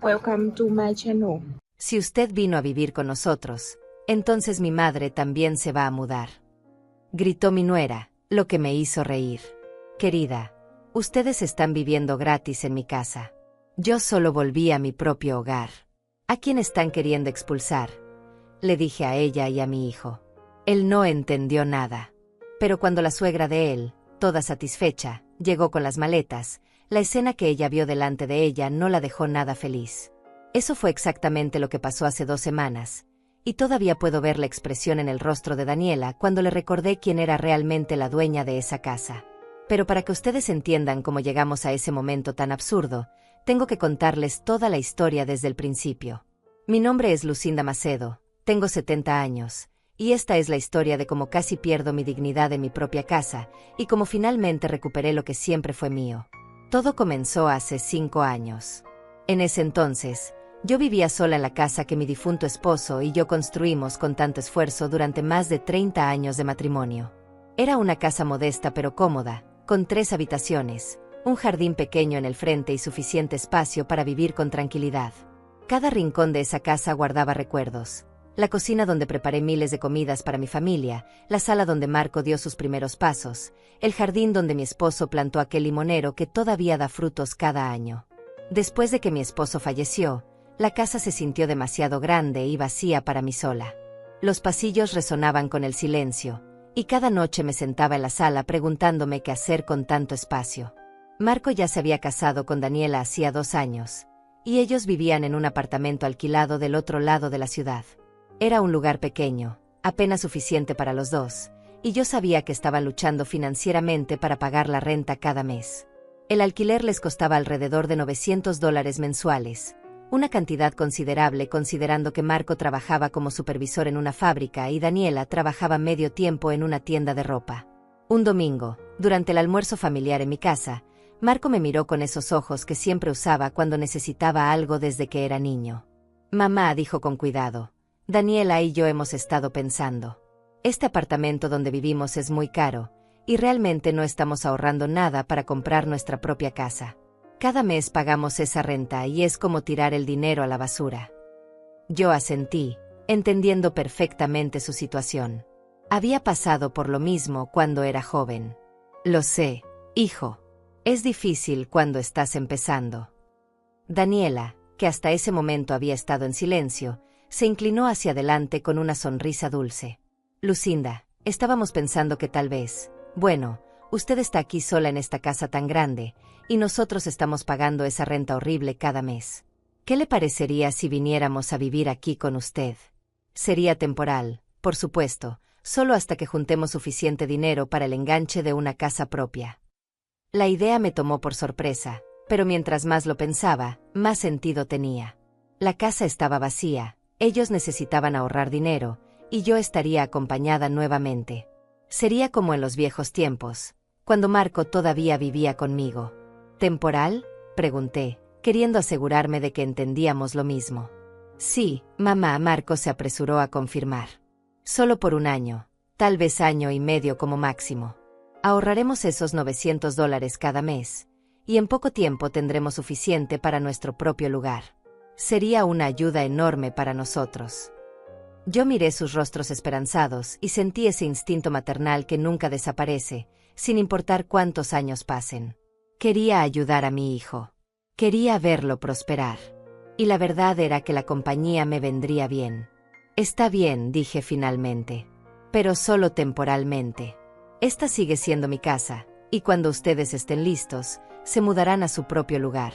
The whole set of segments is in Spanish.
Welcome to my channel. Si usted vino a vivir con nosotros, entonces mi madre también se va a mudar. Gritó mi nuera, lo que me hizo reír. Querida, ustedes están viviendo gratis en mi casa. Yo solo volví a mi propio hogar. ¿A quién están queriendo expulsar?, le dije a ella y a mi hijo. Él no entendió nada. Pero cuando la suegra de él, toda satisfecha, llegó con las maletas, la escena que ella vio delante de ella no la dejó nada feliz. Eso fue exactamente lo que pasó hace 2 semanas, y todavía puedo ver la expresión en el rostro de Daniela cuando le recordé quién era realmente la dueña de esa casa. Pero para que ustedes entiendan cómo llegamos a ese momento tan absurdo, tengo que contarles toda la historia desde el principio. Mi nombre es Lucinda Macedo, tengo 70 años, y esta es la historia de cómo casi pierdo mi dignidad en mi propia casa, y cómo finalmente recuperé lo que siempre fue mío. Todo comenzó hace 5 años. En ese entonces, yo vivía sola en la casa que mi difunto esposo y yo construimos con tanto esfuerzo durante más de 30 años de matrimonio. Era una casa modesta pero cómoda, con 3 habitaciones, un jardín pequeño en el frente y suficiente espacio para vivir con tranquilidad. Cada rincón de esa casa guardaba recuerdos. La cocina donde preparé miles de comidas para mi familia, la sala donde Marco dio sus primeros pasos, el jardín donde mi esposo plantó aquel limonero que todavía da frutos cada año. Después de que mi esposo falleció, la casa se sintió demasiado grande y vacía para mí sola. Los pasillos resonaban con el silencio, y cada noche me sentaba en la sala preguntándome qué hacer con tanto espacio. Marco ya se había casado con Daniela hacía 2 años, y ellos vivían en un apartamento alquilado del otro lado de la ciudad. Era un lugar pequeño, apenas suficiente para los dos, y yo sabía que estaban luchando financieramente para pagar la renta cada mes. El alquiler les costaba alrededor de $900 mensuales, una cantidad considerable considerando que Marco trabajaba como supervisor en una fábrica y Daniela trabajaba medio tiempo en una tienda de ropa. Un domingo, durante el almuerzo familiar en mi casa, Marco me miró con esos ojos que siempre usaba cuando necesitaba algo desde que era niño. Mamá, dijo con cuidado, Daniela y yo hemos estado pensando. Este apartamento donde vivimos es muy caro, y realmente no estamos ahorrando nada para comprar nuestra propia casa. Cada mes pagamos esa renta y es como tirar el dinero a la basura. Yo asentí, entendiendo perfectamente su situación. Había pasado por lo mismo cuando era joven. Lo sé, hijo. Es difícil cuando estás empezando. Daniela, que hasta ese momento había estado en silencio, se inclinó hacia adelante con una sonrisa dulce. Lucinda, estábamos pensando que tal vez, bueno, usted está aquí sola en esta casa tan grande, y nosotros estamos pagando esa renta horrible cada mes. ¿Qué le parecería si viniéramos a vivir aquí con usted? Sería temporal, por supuesto, solo hasta que juntemos suficiente dinero para el enganche de una casa propia. La idea me tomó por sorpresa, pero mientras más lo pensaba, más sentido tenía. La casa estaba vacía. Ellos necesitaban ahorrar dinero, y yo estaría acompañada nuevamente. Sería como en los viejos tiempos, cuando Marco todavía vivía conmigo. ¿Temporal?, pregunté, queriendo asegurarme de que entendíamos lo mismo. Sí, mamá, Marco se apresuró a confirmar. Solo por 1 año, tal vez 1 año y medio como máximo. Ahorraremos esos $900 cada mes, y en poco tiempo tendremos suficiente para nuestro propio lugar. Sería una ayuda enorme para nosotros. Yo miré sus rostros esperanzados y sentí ese instinto maternal que nunca desaparece, sin importar cuántos años pasen. Quería ayudar a mi hijo. Quería verlo prosperar. Y la verdad era que la compañía me vendría bien. Está bien, dije finalmente. Pero solo temporalmente. Esta sigue siendo mi casa, y cuando ustedes estén listos, se mudarán a su propio lugar.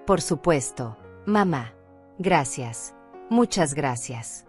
Por supuesto. Mamá. Gracias. Muchas gracias.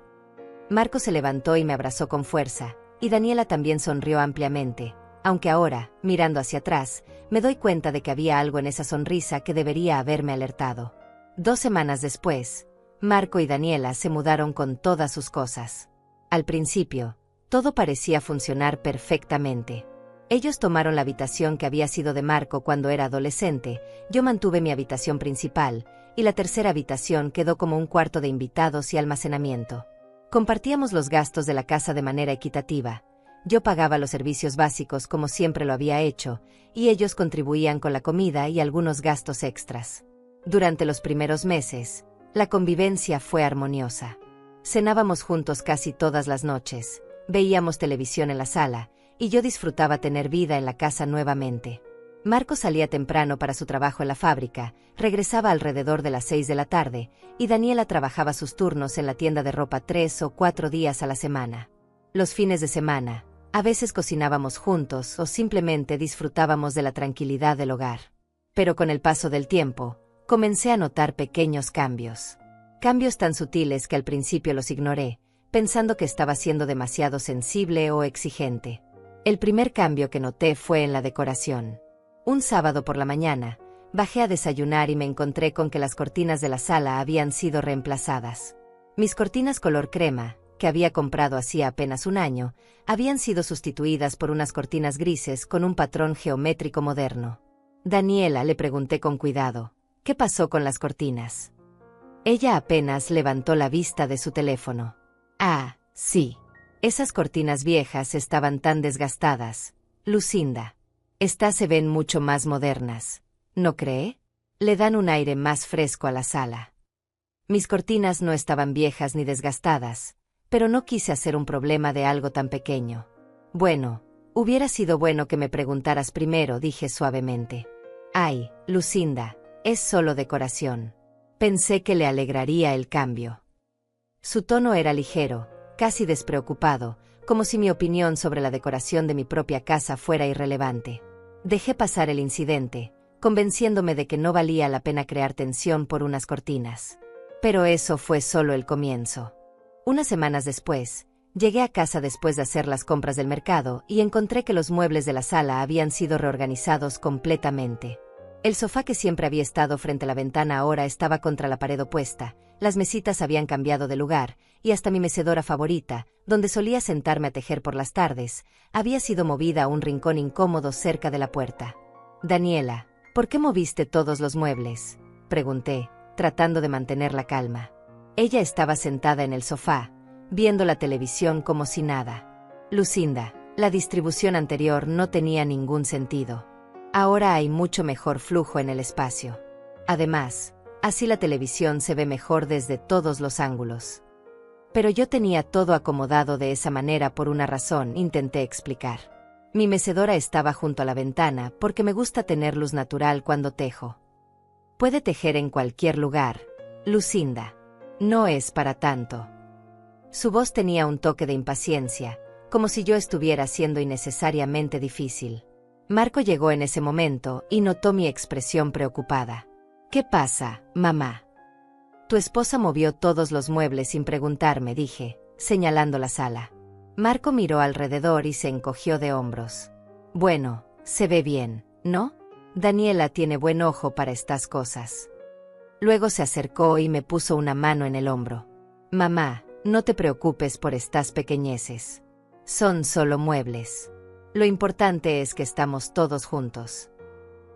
Marco se levantó y me abrazó con fuerza, y Daniela también sonrió ampliamente, aunque ahora, mirando hacia atrás, me doy cuenta de que había algo en esa sonrisa que debería haberme alertado. 2 semanas después, Marco y Daniela se mudaron con todas sus cosas. Al principio, todo parecía funcionar perfectamente. Ellos tomaron la habitación que había sido de Marco cuando era adolescente, yo mantuve mi habitación principal, y la tercera habitación quedó como un cuarto de invitados y almacenamiento. Compartíamos los gastos de la casa de manera equitativa. Yo pagaba los servicios básicos como siempre lo había hecho, y ellos contribuían con la comida y algunos gastos extras. Durante los primeros meses, la convivencia fue armoniosa. Cenábamos juntos casi todas las noches, veíamos televisión en la sala, y yo disfrutaba tener vida en la casa nuevamente. Marco salía temprano para su trabajo en la fábrica, regresaba alrededor de las 6 de la tarde, y Daniela trabajaba sus turnos en la tienda de ropa 3 o 4 días a la semana. Los fines de semana, a veces cocinábamos juntos o simplemente disfrutábamos de la tranquilidad del hogar. Pero con el paso del tiempo, comencé a notar pequeños cambios. Cambios tan sutiles que al principio los ignoré, pensando que estaba siendo demasiado sensible o exigente. El primer cambio que noté fue en la decoración. Un sábado por la mañana, bajé a desayunar y me encontré con que las cortinas de la sala habían sido reemplazadas. Mis cortinas color crema, que había comprado hacía apenas un año, habían sido sustituidas por unas cortinas grises con un patrón geométrico moderno. Daniela, le pregunté con cuidado, ¿qué pasó con las cortinas? Ella apenas levantó la vista de su teléfono. Ah, sí. Esas cortinas viejas estaban tan desgastadas. Lucinda. Estas se ven mucho más modernas, ¿no cree? Le dan un aire más fresco a la sala. Mis cortinas no estaban viejas ni desgastadas, pero no quise hacer un problema de algo tan pequeño. Bueno, hubiera sido bueno que me preguntaras primero, dije suavemente. Ay, Lucinda, es solo decoración. Pensé que le alegraría el cambio. Su tono era ligero, casi despreocupado, como si mi opinión sobre la decoración de mi propia casa fuera irrelevante. Dejé pasar el incidente, convenciéndome de que no valía la pena crear tensión por unas cortinas. Pero eso fue solo el comienzo. Unas semanas después, llegué a casa después de hacer las compras del mercado y encontré que los muebles de la sala habían sido reorganizados completamente. El sofá que siempre había estado frente a la ventana ahora estaba contra la pared opuesta, las mesitas habían cambiado de lugar, y hasta mi mecedora favorita, donde solía sentarme a tejer por las tardes, había sido movida a un rincón incómodo cerca de la puerta. Daniela, ¿por qué moviste todos los muebles?, pregunté, tratando de mantener la calma. Ella estaba sentada en el sofá, viendo la televisión como si nada. Lucinda, la distribución anterior no tenía ningún sentido. Ahora hay mucho mejor flujo en el espacio. Además, así la televisión se ve mejor desde todos los ángulos. Pero yo tenía todo acomodado de esa manera por una razón, intenté explicar. Mi mecedora estaba junto a la ventana porque me gusta tener luz natural cuando tejo. Puede tejer en cualquier lugar, Lucinda. No es para tanto. Su voz tenía un toque de impaciencia, como si yo estuviera siendo innecesariamente difícil. Marco llegó en ese momento y notó mi expresión preocupada. ¿Qué pasa, mamá? Tu esposa movió todos los muebles sin preguntarme, dije, señalando la sala. Marco miró alrededor y se encogió de hombros. Bueno, se ve bien, ¿no? Daniela tiene buen ojo para estas cosas. Luego se acercó y me puso una mano en el hombro. Mamá, no te preocupes por estas pequeñeces. Son solo muebles. Lo importante es que estamos todos juntos.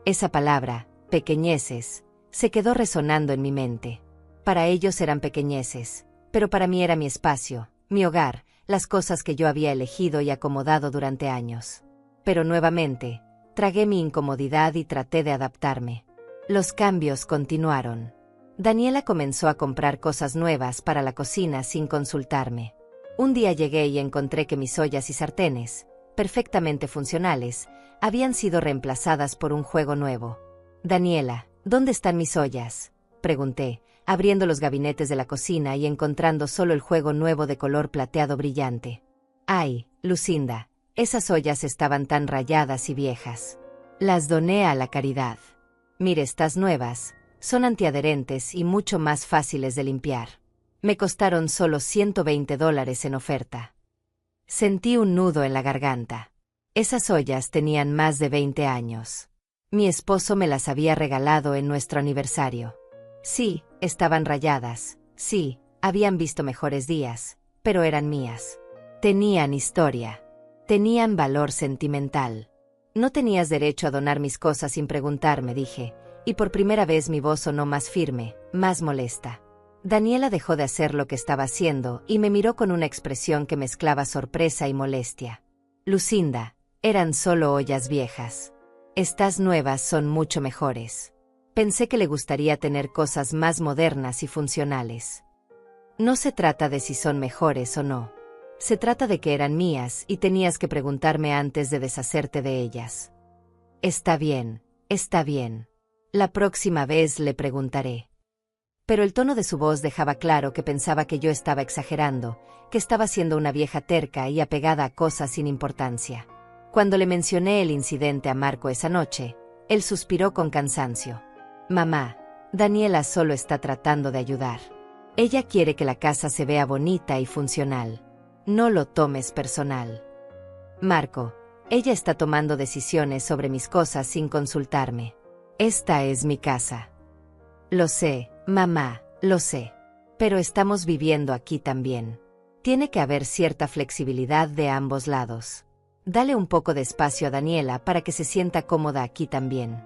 Esa palabra, pequeñeces, se quedó resonando en mi mente. Para ellos eran pequeñeces, pero para mí era mi espacio, mi hogar, las cosas que yo había elegido y acomodado durante años. Pero nuevamente, tragué mi incomodidad y traté de adaptarme. Los cambios continuaron. Daniela comenzó a comprar cosas nuevas para la cocina sin consultarme. Un día llegué y encontré que mis ollas y sartenes, perfectamente funcionales, habían sido reemplazadas por un juego nuevo. Daniela, ¿dónde están mis ollas?, pregunté, abriendo los gabinetes de la cocina y encontrando solo el juego nuevo de color plateado brillante. Ay, Lucinda, esas ollas estaban tan rayadas y viejas. Las doné a la caridad. Mire, estas nuevas, son antiadherentes y mucho más fáciles de limpiar. Me costaron solo $120 en oferta. Sentí un nudo en la garganta. Esas ollas tenían más de 20 años. Mi esposo me las había regalado en nuestro aniversario. Sí, estaban rayadas, sí, habían visto mejores días, pero eran mías. Tenían historia. Tenían valor sentimental. No tenías derecho a donar mis cosas sin preguntarme, dije, y por primera vez mi voz sonó más firme, más molesta. Daniela dejó de hacer lo que estaba haciendo y me miró con una expresión que mezclaba sorpresa y molestia. Lucinda, eran solo ollas viejas. Estas nuevas son mucho mejores. Pensé que le gustaría tener cosas más modernas y funcionales. No se trata de si son mejores o no. Se trata de que eran mías y tenías que preguntarme antes de deshacerte de ellas. Está bien, está bien. La próxima vez le preguntaré. Pero el tono de su voz dejaba claro que pensaba que yo estaba exagerando, que estaba siendo una vieja terca y apegada a cosas sin importancia. Cuando le mencioné el incidente a Marco esa noche, él suspiró con cansancio. Mamá, Daniela solo está tratando de ayudar. Ella quiere que la casa se vea bonita y funcional. No lo tomes personal. Marco, ella está tomando decisiones sobre mis cosas sin consultarme. Esta es mi casa. Lo sé, mamá, lo sé. Pero estamos viviendo aquí también. Tiene que haber cierta flexibilidad de ambos lados. Dale un poco de espacio a Daniela para que se sienta cómoda aquí también.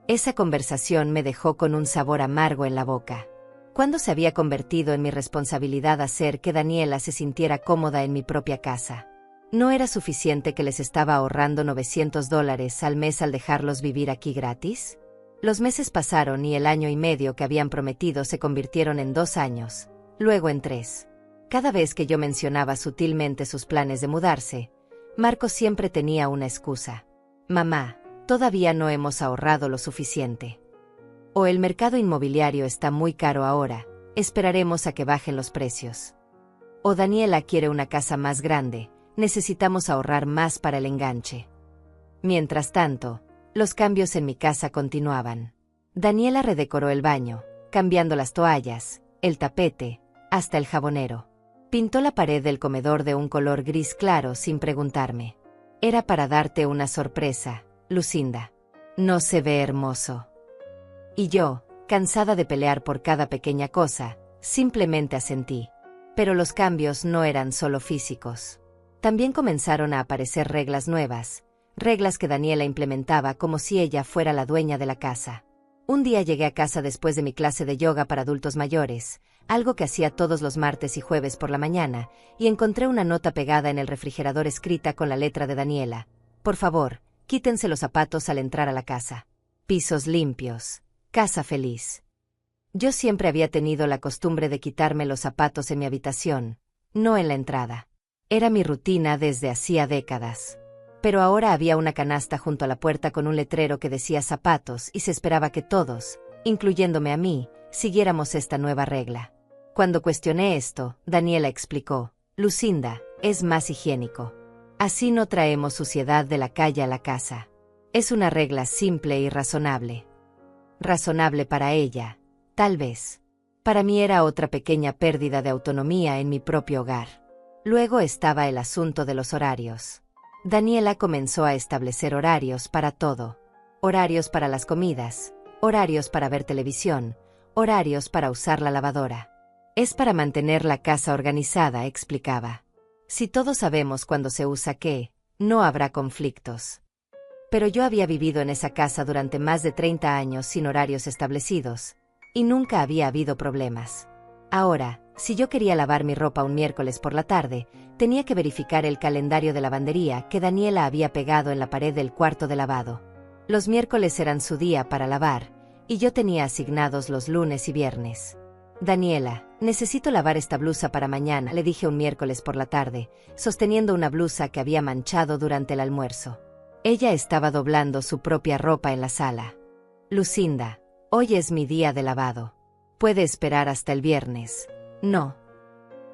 Esa conversación me dejó con un sabor amargo en la boca. ¿Cuándo se había convertido en mi responsabilidad hacer que Daniela se sintiera cómoda en mi propia casa? ¿No era suficiente que les estaba ahorrando $900 al mes al dejarlos vivir aquí gratis? Los meses pasaron y el año y medio que habían prometido se convirtieron en 2 años, luego en 3. Cada vez que yo mencionaba sutilmente sus planes de mudarse, Marco siempre tenía una excusa. Mamá, todavía no hemos ahorrado lo suficiente. O el mercado inmobiliario está muy caro ahora, esperaremos a que bajen los precios. O Daniela quiere una casa más grande, necesitamos ahorrar más para el enganche. Mientras tanto, los cambios en mi casa continuaban. Daniela redecoró el baño, cambiando las toallas, el tapete, hasta el jabonero. Pintó la pared del comedor de un color gris claro sin preguntarme. Era para darte una sorpresa, Lucinda. No se ve hermoso. Y yo, cansada de pelear por cada pequeña cosa, simplemente asentí. Pero los cambios no eran solo físicos. También comenzaron a aparecer reglas nuevas, reglas que Daniela implementaba como si ella fuera la dueña de la casa. Un día llegué a casa después de mi clase de yoga para adultos mayores, algo que hacía todos los martes y jueves por la mañana, y encontré una nota pegada en el refrigerador escrita con la letra de Daniela. Por favor, quítense los zapatos al entrar a la casa. Pisos limpios. Casa feliz. Yo siempre había tenido la costumbre de quitarme los zapatos en mi habitación, no en la entrada. Era mi rutina desde hacía décadas. Pero ahora había una canasta junto a la puerta con un letrero que decía zapatos y se esperaba que todos, incluyéndome a mí, siguiéramos esta nueva regla. Cuando cuestioné esto, Daniela explicó, Lucinda, es más higiénico. Así no traemos suciedad de la calle a la casa. Es una regla simple y razonable. Razonable para ella, tal vez. Para mí era otra pequeña pérdida de autonomía en mi propio hogar. Luego estaba el asunto de los horarios. Daniela comenzó a establecer horarios para todo. Horarios para las comidas, horarios para ver televisión, horarios para usar la lavadora. Es para mantener la casa organizada, explicaba. Si todos sabemos cuándo se usa qué, no habrá conflictos. Pero yo había vivido en esa casa durante más de 30 años sin horarios establecidos, y nunca había habido problemas. Ahora, si yo quería lavar mi ropa un miércoles por la tarde, tenía que verificar el calendario de lavandería que Daniela había pegado en la pared del cuarto de lavado. Los miércoles eran su día para lavar, y yo tenía asignados los lunes y viernes. Daniela, necesito lavar esta blusa para mañana, le dije un miércoles por la tarde, sosteniendo una blusa que había manchado durante el almuerzo. Ella estaba doblando su propia ropa en la sala. Lucinda, hoy es mi día de lavado. Puede esperar hasta el viernes. No.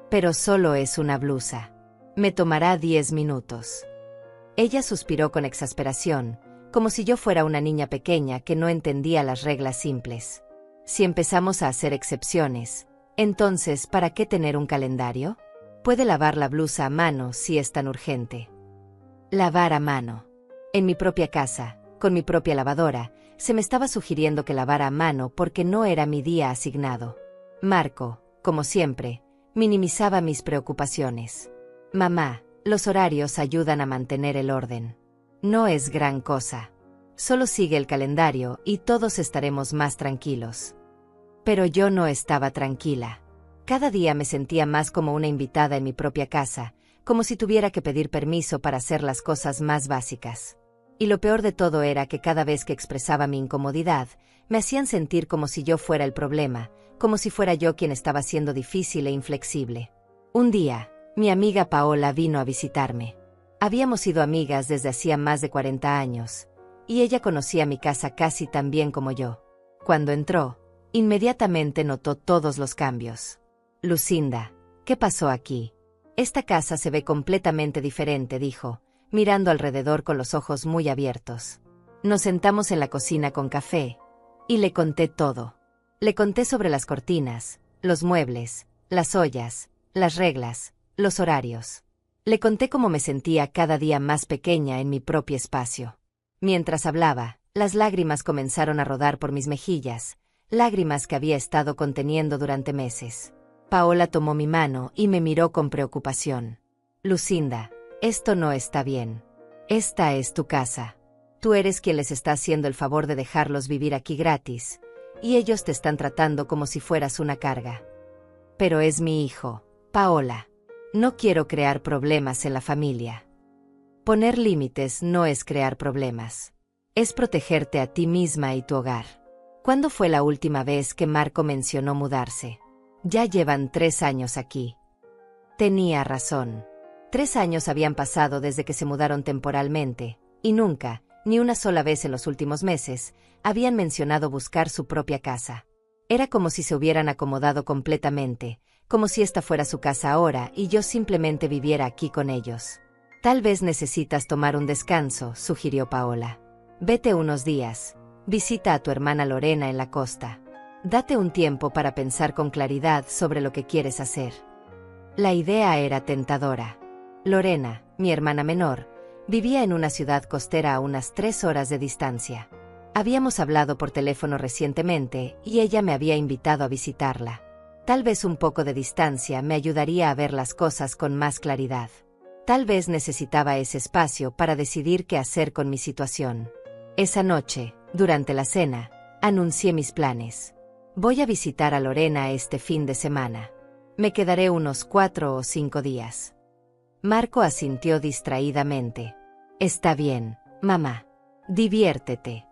Pero solo es una blusa. Me tomará 10 minutos. Ella suspiró con exasperación, como si yo fuera una niña pequeña que no entendía las reglas simples. Si empezamos a hacer excepciones, entonces, ¿para qué tener un calendario? Puede lavar la blusa a mano si es tan urgente. Lavar a mano. En mi propia casa, con mi propia lavadora, se me estaba sugiriendo que lavara a mano porque no era mi día asignado. Marco, como siempre, minimizaba mis preocupaciones. Mamá, los horarios ayudan a mantener el orden. No es gran cosa. Solo sigue el calendario y todos estaremos más tranquilos. Pero yo no estaba tranquila. Cada día me sentía más como una invitada en mi propia casa, como si tuviera que pedir permiso para hacer las cosas más básicas. Y lo peor de todo era que cada vez que expresaba mi incomodidad, me hacían sentir como si yo fuera el problema, como si fuera yo quien estaba siendo difícil e inflexible. Un día, mi amiga Paola vino a visitarme. Habíamos sido amigas desde hacía más de 40 años, y ella conocía mi casa casi tan bien como yo. Cuando entró, inmediatamente notó todos los cambios. Lucinda, ¿qué pasó aquí? Esta casa se ve completamente diferente, dijo, mirando alrededor con los ojos muy abiertos. Nos sentamos en la cocina con café, y le conté todo. Le conté sobre las cortinas, los muebles, las ollas, las reglas, los horarios. Le conté cómo me sentía cada día más pequeña en mi propio espacio. Mientras hablaba, las lágrimas comenzaron a rodar por mis mejillas, lágrimas que había estado conteniendo durante meses. Paola tomó mi mano y me miró con preocupación. Lucinda, esto no está bien. Esta es tu casa. Tú eres quien les está haciendo el favor de dejarlos vivir aquí gratis, y ellos te están tratando como si fueras una carga. Pero es mi hijo, Paola. No quiero crear problemas en la familia. Poner límites no es crear problemas. Es protegerte a ti misma y tu hogar. ¿Cuándo fue la última vez que Marco mencionó mudarse? Ya llevan 3 años aquí. Tenía razón. 3 años habían pasado desde que se mudaron temporalmente, y nunca, ni una sola vez en los últimos meses, habían mencionado buscar su propia casa. Era como si se hubieran acomodado completamente, como si esta fuera su casa ahora y yo simplemente viviera aquí con ellos. Tal vez necesitas tomar un descanso, sugirió Paola. Vete unos días. Visita a tu hermana Lorena en la costa. Date un tiempo para pensar con claridad sobre lo que quieres hacer. La idea era tentadora. Lorena, mi hermana menor, vivía en una ciudad costera a unas 3 horas de distancia. Habíamos hablado por teléfono recientemente y ella me había invitado a visitarla. Tal vez un poco de distancia me ayudaría a ver las cosas con más claridad. Tal vez necesitaba ese espacio para decidir qué hacer con mi situación. Esa noche, durante la cena, anuncié mis planes. Voy a visitar a Lorena este fin de semana. Me quedaré unos 4 o 5 días. Marco asintió distraídamente. Está bien, mamá. Diviértete.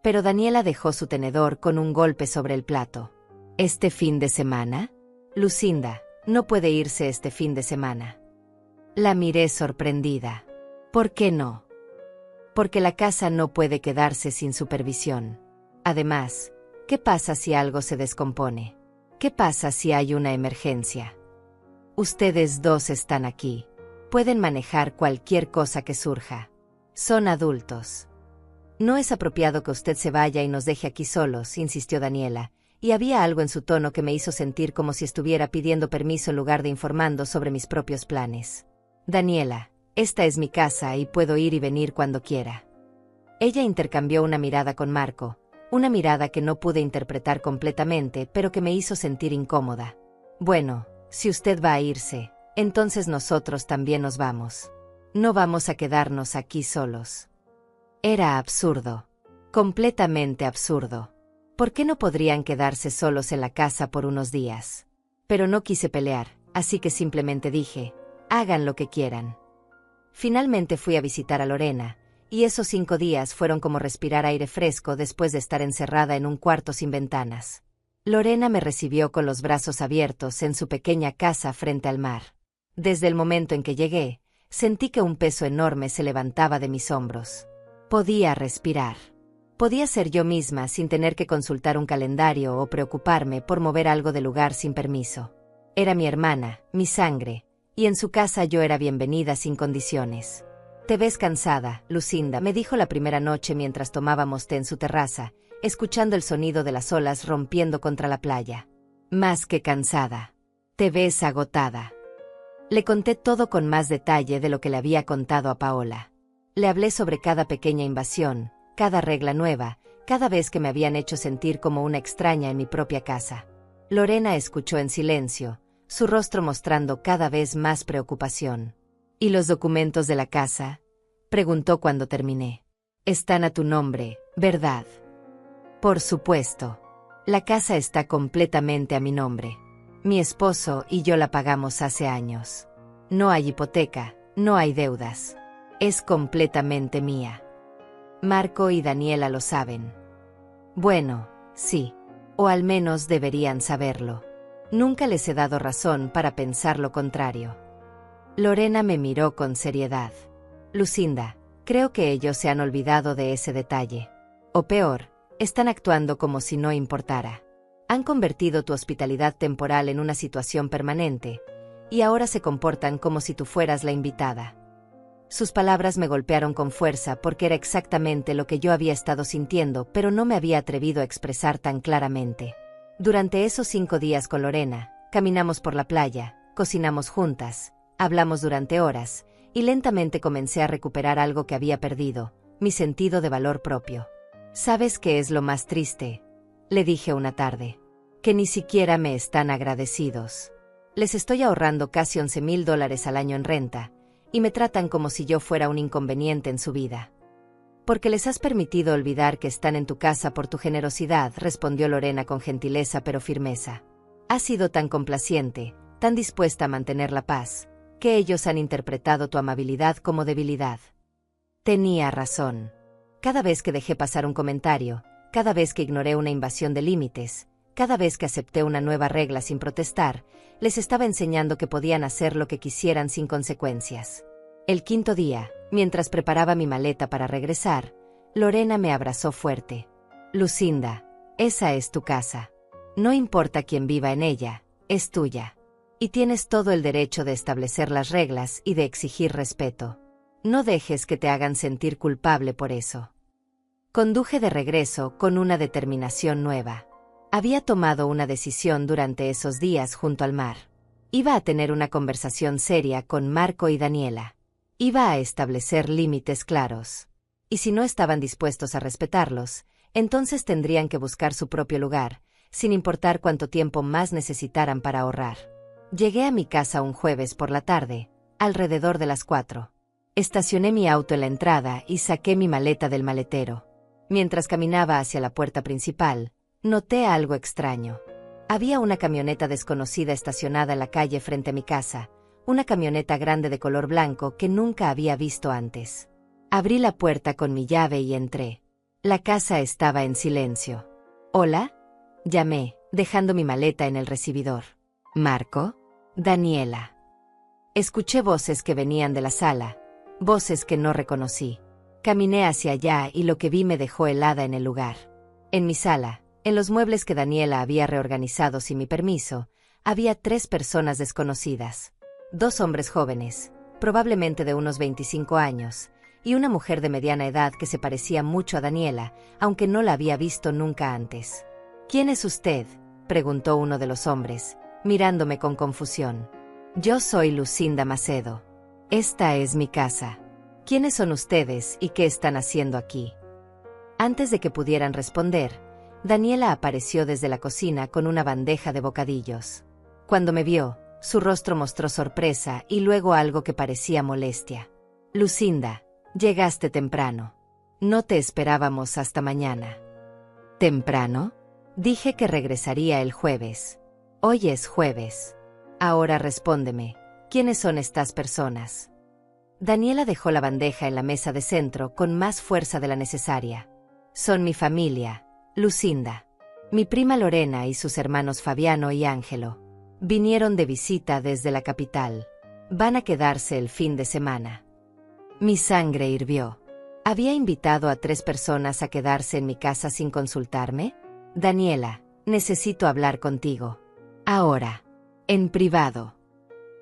Pero Daniela dejó su tenedor con un golpe sobre el plato. ¿Este fin de semana? Lucinda, no puede irse este fin de semana. La miré sorprendida. ¿Por qué no? Porque la casa no puede quedarse sin supervisión. Además, ¿qué pasa si algo se descompone? ¿Qué pasa si hay una emergencia? Ustedes dos están aquí. Pueden manejar cualquier cosa que surja. Son adultos. No es apropiado que usted se vaya y nos deje aquí solos, insistió Daniela, y había algo en su tono que me hizo sentir como si estuviera pidiendo permiso en lugar de informando sobre mis propios planes. Daniela, esta es mi casa y puedo ir y venir cuando quiera. Ella intercambió una mirada con Marco, una mirada que no pude interpretar completamente, pero que me hizo sentir incómoda. Bueno, si usted va a irse, entonces nosotros también nos vamos. No vamos a quedarnos aquí solos. Era absurdo. Completamente absurdo. ¿Por qué no podrían quedarse solos en la casa por unos días? Pero no quise pelear, así que simplemente dije, hagan lo que quieran. Finalmente fui a visitar a Lorena, y esos 5 días fueron como respirar aire fresco después de estar encerrada en un cuarto sin ventanas. Lorena me recibió con los brazos abiertos en su pequeña casa frente al mar. Desde el momento en que llegué, sentí que un peso enorme se levantaba de mis hombros. Podía respirar. Podía ser yo misma sin tener que consultar un calendario o preocuparme por mover algo del lugar sin permiso. Era mi hermana, mi sangre, y en su casa yo era bienvenida sin condiciones. Te ves cansada, Lucinda, me dijo la primera noche mientras tomábamos té en su terraza, escuchando el sonido de las olas rompiendo contra la playa. Más que cansada. Te ves agotada. Le conté todo con más detalle de lo que le había contado a Paola. Le hablé sobre cada pequeña invasión, cada regla nueva, cada vez que me habían hecho sentir como una extraña en mi propia casa. Lorena escuchó en silencio, su rostro mostrando cada vez más preocupación. ¿Y los documentos de la casa? Preguntó cuando terminé. Están a tu nombre, ¿verdad? Por supuesto. La casa está completamente a mi nombre. Mi esposo y yo la pagamos hace años. No hay hipoteca, no hay deudas. Es completamente mía. Marco y Daniela lo saben. Bueno, sí. O al menos deberían saberlo. Nunca les he dado razón para pensar lo contrario. Lorena me miró con seriedad. Lucinda, creo que ellos se han olvidado de ese detalle. O peor, están actuando como si no importara. Han convertido tu hospitalidad temporal en una situación permanente, y ahora se comportan como si tú fueras la invitada. Sus palabras me golpearon con fuerza porque era exactamente lo que yo había estado sintiendo, pero no me había atrevido a expresar tan claramente. Durante esos 5 días con Lorena, caminamos por la playa, cocinamos juntas, hablamos durante horas, y lentamente comencé a recuperar algo que había perdido, mi sentido de valor propio. ¿Sabes qué es lo más triste?, le dije una tarde. Que ni siquiera me están agradecidos. Les estoy ahorrando casi $11,000 al año en renta, y me tratan como si yo fuera un inconveniente en su vida. Porque les has permitido olvidar que están en tu casa por tu generosidad, respondió Lorena con gentileza pero firmeza. Has sido tan complaciente, tan dispuesta a mantener la paz, que ellos han interpretado tu amabilidad como debilidad. Tenía razón. Cada vez que dejé pasar un comentario, cada vez que ignoré una invasión de límites, cada vez que acepté una nueva regla sin protestar, les estaba enseñando que podían hacer lo que quisieran sin consecuencias. El 5.º día, mientras preparaba mi maleta para regresar, Lorena me abrazó fuerte. Lucinda, esa es tu casa. No importa quién viva en ella, es tuya. Y tienes todo el derecho de establecer las reglas y de exigir respeto. No dejes que te hagan sentir culpable por eso. Conduje de regreso con una determinación nueva. Había tomado una decisión durante esos días junto al mar. Iba a tener una conversación seria con Marco y Daniela. Iba a establecer límites claros. Y si no estaban dispuestos a respetarlos, entonces tendrían que buscar su propio lugar, sin importar cuánto tiempo más necesitaran para ahorrar. Llegué a mi casa un jueves por la tarde, alrededor de las 4. Estacioné mi auto en la entrada y saqué mi maleta del maletero. Mientras caminaba hacia la puerta principal, noté algo extraño. Había una camioneta desconocida estacionada en la calle frente a mi casa, una camioneta grande de color blanco que nunca había visto antes. Abrí la puerta con mi llave y entré. La casa estaba en silencio. ¿Hola?, llamé, dejando mi maleta en el recibidor. ¿Marco? Daniela. Escuché voces que venían de la sala, voces que no reconocí. Caminé hacia allá y lo que vi me dejó helada en el lugar. En mi sala, en los muebles que Daniela había reorganizado sin mi permiso, había 3 personas desconocidas. 2 hombres jóvenes, probablemente de unos 25 años, y una mujer de mediana edad que se parecía mucho a Daniela, aunque no la había visto nunca antes. ¿Quién es usted?, preguntó uno de los hombres, mirándome con confusión. Yo soy Lucinda Macedo. Esta es mi casa. ¿Quiénes son ustedes y qué están haciendo aquí? Antes de que pudieran responder, Daniela apareció desde la cocina con una bandeja de bocadillos. Cuando me vio, su rostro mostró sorpresa y luego algo que parecía molestia. Lucinda, llegaste temprano. No te esperábamos hasta mañana. ¿Temprano? Dije que regresaría el jueves. Hoy es jueves. Ahora respóndeme, ¿quiénes son estas personas? Daniela dejó la bandeja en la mesa de centro con más fuerza de la necesaria. Son mi familia, Lucinda. Mi prima Lorena y sus hermanos Fabiano y Ángelo. Vinieron de visita desde la capital. Van a quedarse el fin de semana. Mi sangre hirvió. ¿Había invitado a 3 personas a quedarse en mi casa sin consultarme? Daniela, necesito hablar contigo. Ahora. En privado.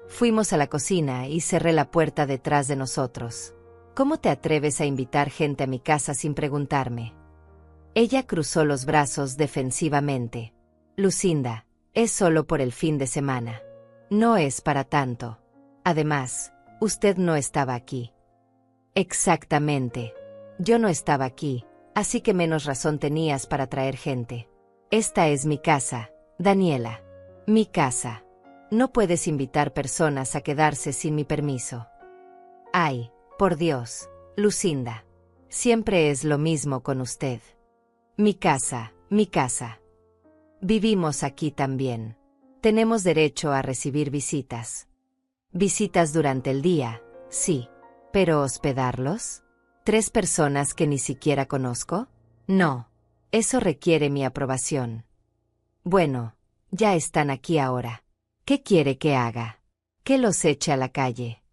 Fuimos a la cocina y cerré la puerta detrás de nosotros. ¿Cómo te atreves a invitar gente a mi casa sin preguntarme? Ella cruzó los brazos defensivamente. Lucinda, es solo por el fin de semana. No es para tanto. Además, usted no estaba aquí. Exactamente. Yo no estaba aquí, así que menos razón tenías para traer gente. Esta es mi casa, Daniela. Mi casa. No puedes invitar personas a quedarse sin mi permiso. Ay, por Dios, Lucinda. Siempre es lo mismo con usted. Mi casa, mi casa. Vivimos aquí también. Tenemos derecho a recibir visitas. Visitas durante el día, sí. ¿Pero hospedarlos? ¿3 personas que ni siquiera conozco? No. Eso requiere mi aprobación. Bueno, ya están aquí ahora. ¿Qué quiere que haga? ¿Que los eche a la calle?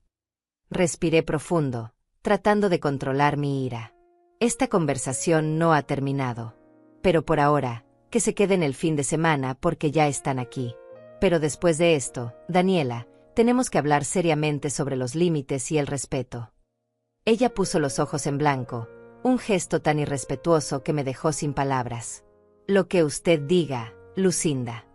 Respiré profundo, tratando de controlar mi ira. Esta conversación no ha terminado. Pero por ahora, que se queden el fin de semana porque ya están aquí. Pero después de esto, Daniela, tenemos que hablar seriamente sobre los límites y el respeto. Ella puso los ojos en blanco, un gesto tan irrespetuoso que me dejó sin palabras. Lo que usted diga, Lucinda.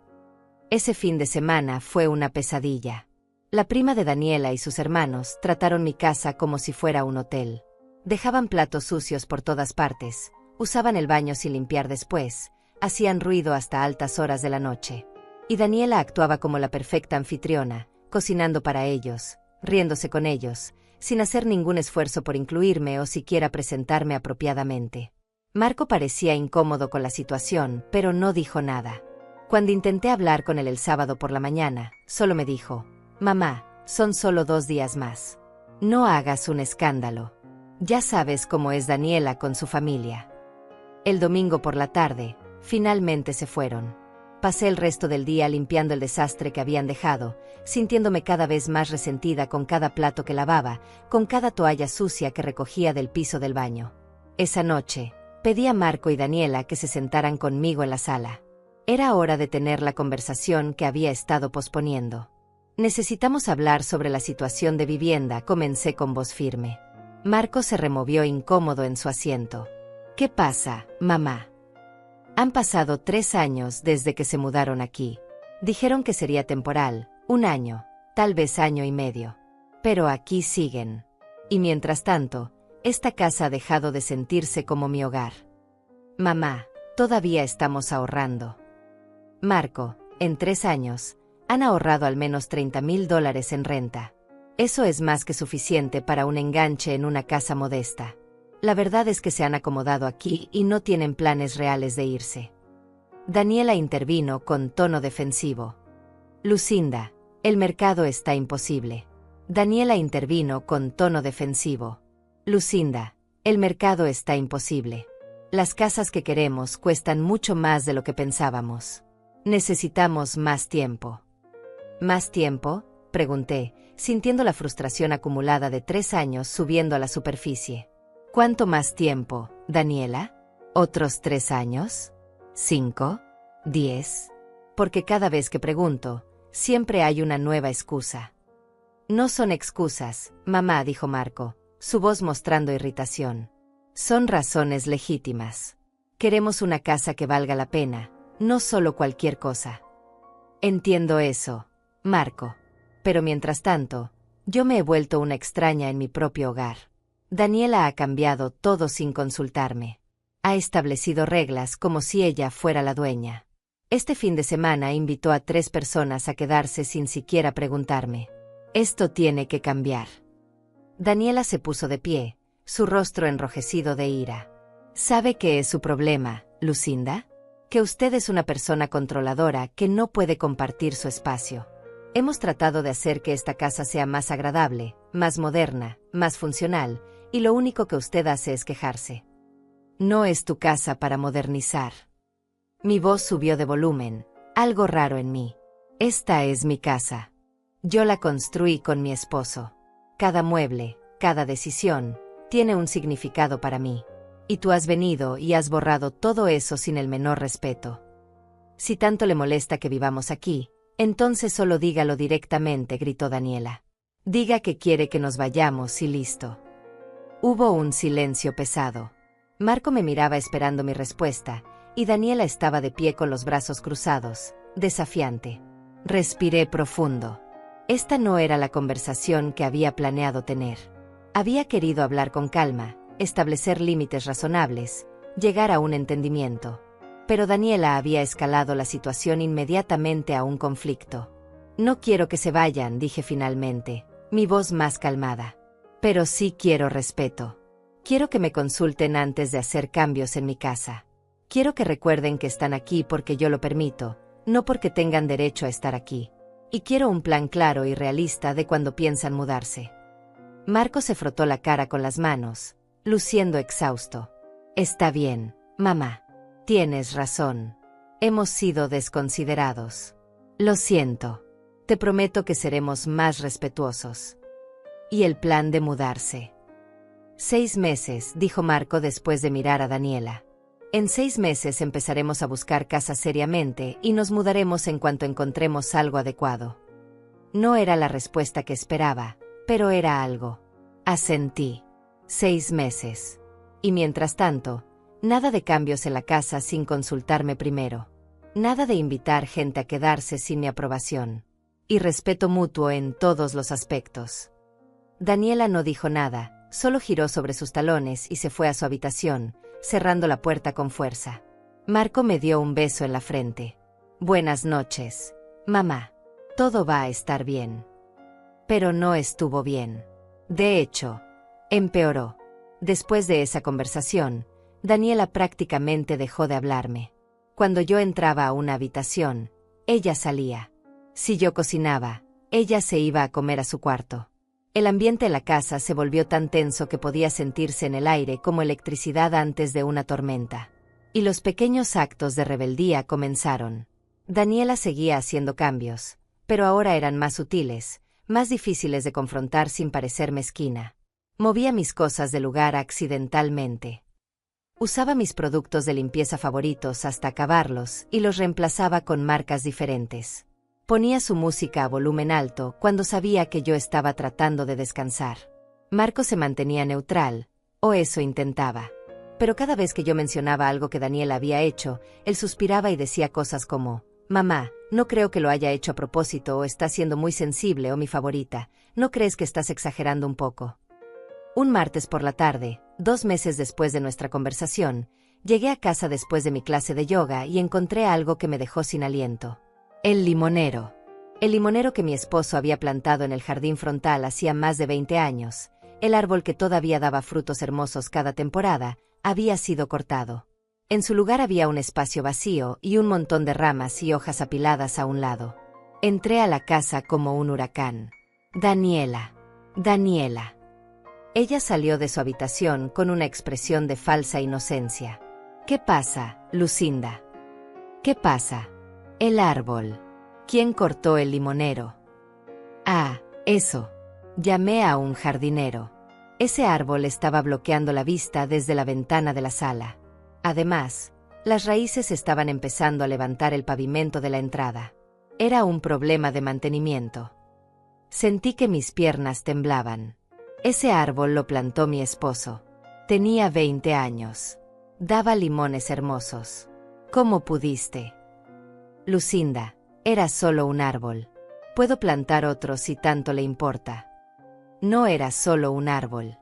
Ese fin de semana fue una pesadilla. La prima de Daniela y sus hermanos trataron mi casa como si fuera un hotel. Dejaban platos sucios por todas partes, usaban el baño sin limpiar después, hacían ruido hasta altas horas de la noche. Y Daniela actuaba como la perfecta anfitriona, cocinando para ellos, riéndose con ellos, sin hacer ningún esfuerzo por incluirme o siquiera presentarme apropiadamente. Marco parecía incómodo con la situación, pero no dijo nada. Cuando intenté hablar con él el sábado por la mañana, solo me dijo: «Mamá, son solo 2 días más. No hagas un escándalo. Ya sabes cómo es Daniela con su familia». El domingo por la tarde, finalmente se fueron. Pasé el resto del día limpiando el desastre que habían dejado, sintiéndome cada vez más resentida con cada plato que lavaba, con cada toalla sucia que recogía del piso del baño. Esa noche, pedí a Marco y Daniela que se sentaran conmigo en la sala. Era hora de tener la conversación que había estado posponiendo. «Necesitamos hablar sobre la situación de vivienda», comencé con voz firme. Marco se removió incómodo en su asiento. «¿Qué pasa, mamá?» Han pasado 3 años desde que se mudaron aquí. Dijeron que sería temporal, 1 año, tal vez año y medio. Pero aquí siguen. Y mientras tanto, esta casa ha dejado de sentirse como mi hogar. Mamá, todavía estamos ahorrando. Marco, en 3 años, han ahorrado al menos $30,000 en renta. Eso es más que suficiente para un enganche en una casa modesta. La verdad es que se han acomodado aquí y no tienen planes reales de irse. Daniela intervino con tono defensivo. Lucinda, el mercado está imposible. Daniela intervino con tono defensivo. Lucinda, el mercado está imposible. Las casas que queremos cuestan mucho más de lo que pensábamos. Necesitamos más tiempo. ¿Más tiempo?, pregunté, sintiendo la frustración acumulada de 3 años subiendo a la superficie. ¿Cuánto más tiempo, Daniela? ¿Otros 3 años? ¿5? ¿10? Porque cada vez que pregunto, siempre hay una nueva excusa. No son excusas, mamá, dijo Marco, su voz mostrando irritación. Son razones legítimas. Queremos una casa que valga la pena, no solo cualquier cosa. Entiendo eso, Marco. Pero mientras tanto, yo me he vuelto una extraña en mi propio hogar. Daniela ha cambiado todo sin consultarme. Ha establecido reglas como si ella fuera la dueña. Este fin de semana invitó a 3 personas a quedarse sin siquiera preguntarme. Esto tiene que cambiar. Daniela se puso de pie, su rostro enrojecido de ira. ¿Sabe qué es su problema, Lucinda? Que usted es una persona controladora que no puede compartir su espacio. Hemos tratado de hacer que esta casa sea más agradable, más moderna, más funcional, y lo único que usted hace es quejarse. No es tu casa para modernizar. Mi voz subió de volumen, algo raro en mí. Esta es mi casa. Yo la construí con mi esposo. Cada mueble, cada decisión, tiene un significado para mí. Y tú has venido y has borrado todo eso sin el menor respeto. Si tanto le molesta que vivamos aquí, entonces solo dígalo directamente, gritó Daniela. Diga que quiere que nos vayamos y listo. Hubo un silencio pesado. Marco me miraba esperando mi respuesta, y Daniela estaba de pie con los brazos cruzados, desafiante. Respiré profundo. Esta no era la conversación que había planeado tener. Había querido hablar con calma, establecer límites razonables, llegar a un entendimiento. Pero Daniela había escalado la situación inmediatamente a un conflicto. No quiero que se vayan, dije finalmente, mi voz más calmada. Pero sí quiero respeto. Quiero que me consulten antes de hacer cambios en mi casa. Quiero que recuerden que están aquí porque yo lo permito, no porque tengan derecho a estar aquí. Y quiero un plan claro y realista de cuando piensan mudarse. Marco se frotó la cara con las manos. luciendo exhausto. Está bien, mamá. Tienes razón. Hemos sido desconsiderados. Lo siento. Te prometo que seremos más respetuosos. ¿Y el plan de mudarse? 6 meses, dijo Marco después de mirar a Daniela. En 6 meses empezaremos a buscar casa seriamente y nos mudaremos en cuanto encontremos algo adecuado. No era la respuesta que esperaba, pero era algo. Asentí. 6 meses. Y mientras tanto, nada de cambios en la casa sin consultarme primero. Nada de invitar gente a quedarse sin mi aprobación. Y respeto mutuo en todos los aspectos. Daniela no dijo nada, solo giró sobre sus talones y se fue a su habitación, cerrando la puerta con fuerza. Marco me dio un beso en la frente. Buenas noches, mamá. Todo va a estar bien. Pero no estuvo bien. De hecho, empeoró. Después de esa conversación, Daniela prácticamente dejó de hablarme. Cuando yo entraba a una habitación, ella salía. Si yo cocinaba, ella se iba a comer a su cuarto. El ambiente en la casa se volvió tan tenso que podía sentirse en el aire como electricidad antes de una tormenta. Y los pequeños actos de rebeldía comenzaron. Daniela seguía haciendo cambios, pero ahora eran más sutiles, más difíciles de confrontar sin parecer mezquina. Movía mis cosas del lugar accidentalmente. Usaba mis productos de limpieza favoritos hasta acabarlos y los reemplazaba con marcas diferentes. Ponía su música a volumen alto cuando sabía que yo estaba tratando de descansar. Marco se mantenía neutral, o eso intentaba. Pero cada vez que yo mencionaba algo que Daniela había hecho, él suspiraba y decía cosas como: «Mamá, no creo que lo haya hecho a propósito o está siendo muy sensible o mi favorita, ¿no crees que estás exagerando un poco?». Un martes por la tarde, 2 meses después de nuestra conversación, llegué a casa después de mi clase de yoga y encontré algo que me dejó sin aliento. El limonero. El limonero que mi esposo había plantado en el jardín frontal hacía más de 20 años, el árbol que todavía daba frutos hermosos cada temporada, había sido cortado. En su lugar había un espacio vacío y un montón de ramas y hojas apiladas a un lado. Entré a la casa como un huracán. Daniela. Daniela. Ella salió de su habitación con una expresión de falsa inocencia. ¿Qué pasa, Lucinda? ¿Qué pasa? El árbol. ¿Quién cortó el limonero? Ah, eso. Llamé a un jardinero. Ese árbol estaba bloqueando la vista desde la ventana de la sala. Además, las raíces estaban empezando a levantar el pavimento de la entrada. Era un problema de mantenimiento. Sentí que mis piernas temblaban. Ese árbol lo plantó mi esposo. Tenía 20 años. Daba limones hermosos. ¿Cómo pudiste? Lucinda, era solo un árbol. Puedo plantar otro si tanto le importa. No era solo un árbol.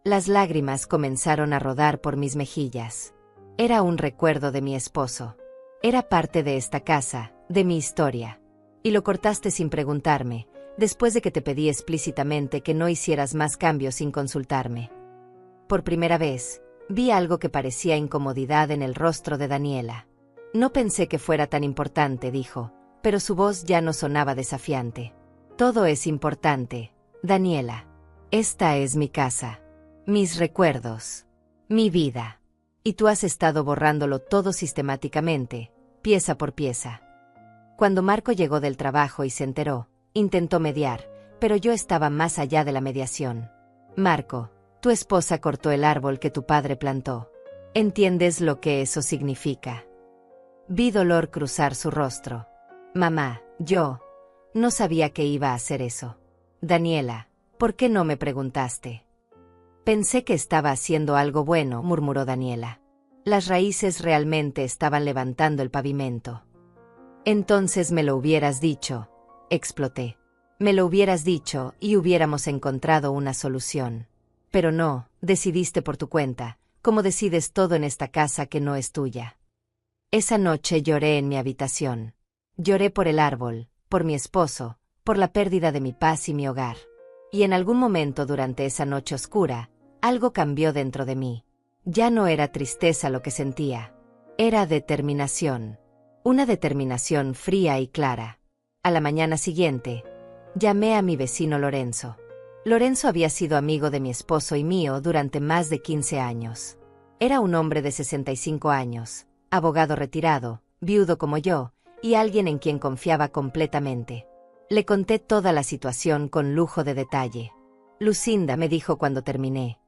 Las lágrimas comenzaron a rodar por mis mejillas. Era un recuerdo de mi esposo. Era parte de esta casa, de mi historia. Y lo cortaste sin preguntarme, después de que te pedí explícitamente que no hicieras más cambios sin consultarme. Por primera vez, vi algo que parecía incomodidad en el rostro de Daniela. No pensé que fuera tan importante, dijo, pero su voz ya no sonaba desafiante. Todo es importante, Daniela. Esta es mi casa. Mis recuerdos. Mi vida. Y tú has estado borrándolo todo sistemáticamente, pieza por pieza. Cuando Marco llegó del trabajo y se enteró, intentó mediar, pero yo estaba más allá de la mediación. Marco, tu esposa cortó el árbol que tu padre plantó. ¿Entiendes lo que eso significa? Vi dolor cruzar su rostro. Mamá, yo no sabía que iba a hacer eso. Daniela, ¿por qué no me preguntaste? Pensé que estaba haciendo algo bueno, murmuró Daniela. Las raíces realmente estaban levantando el pavimento. Entonces me lo hubieras dicho, exploté. Me lo hubieras dicho y hubiéramos encontrado una solución. Pero no, decidiste por tu cuenta, como decides todo en esta casa que no es tuya. Esa noche lloré en mi habitación. Lloré por el árbol, por mi esposo, por la pérdida de mi paz y mi hogar. Y en algún momento durante esa noche oscura, algo cambió dentro de mí. Ya no era tristeza lo que sentía. Era determinación. Una determinación fría y clara. A la mañana siguiente, llamé a mi vecino Lorenzo. Lorenzo había sido amigo de mi esposo y mío durante más de 15 años. Era un hombre de 65 años, abogado retirado, viudo como yo, y alguien en quien confiaba completamente. Le conté toda la situación con lujo de detalle. Lucinda, me dijo cuando terminé,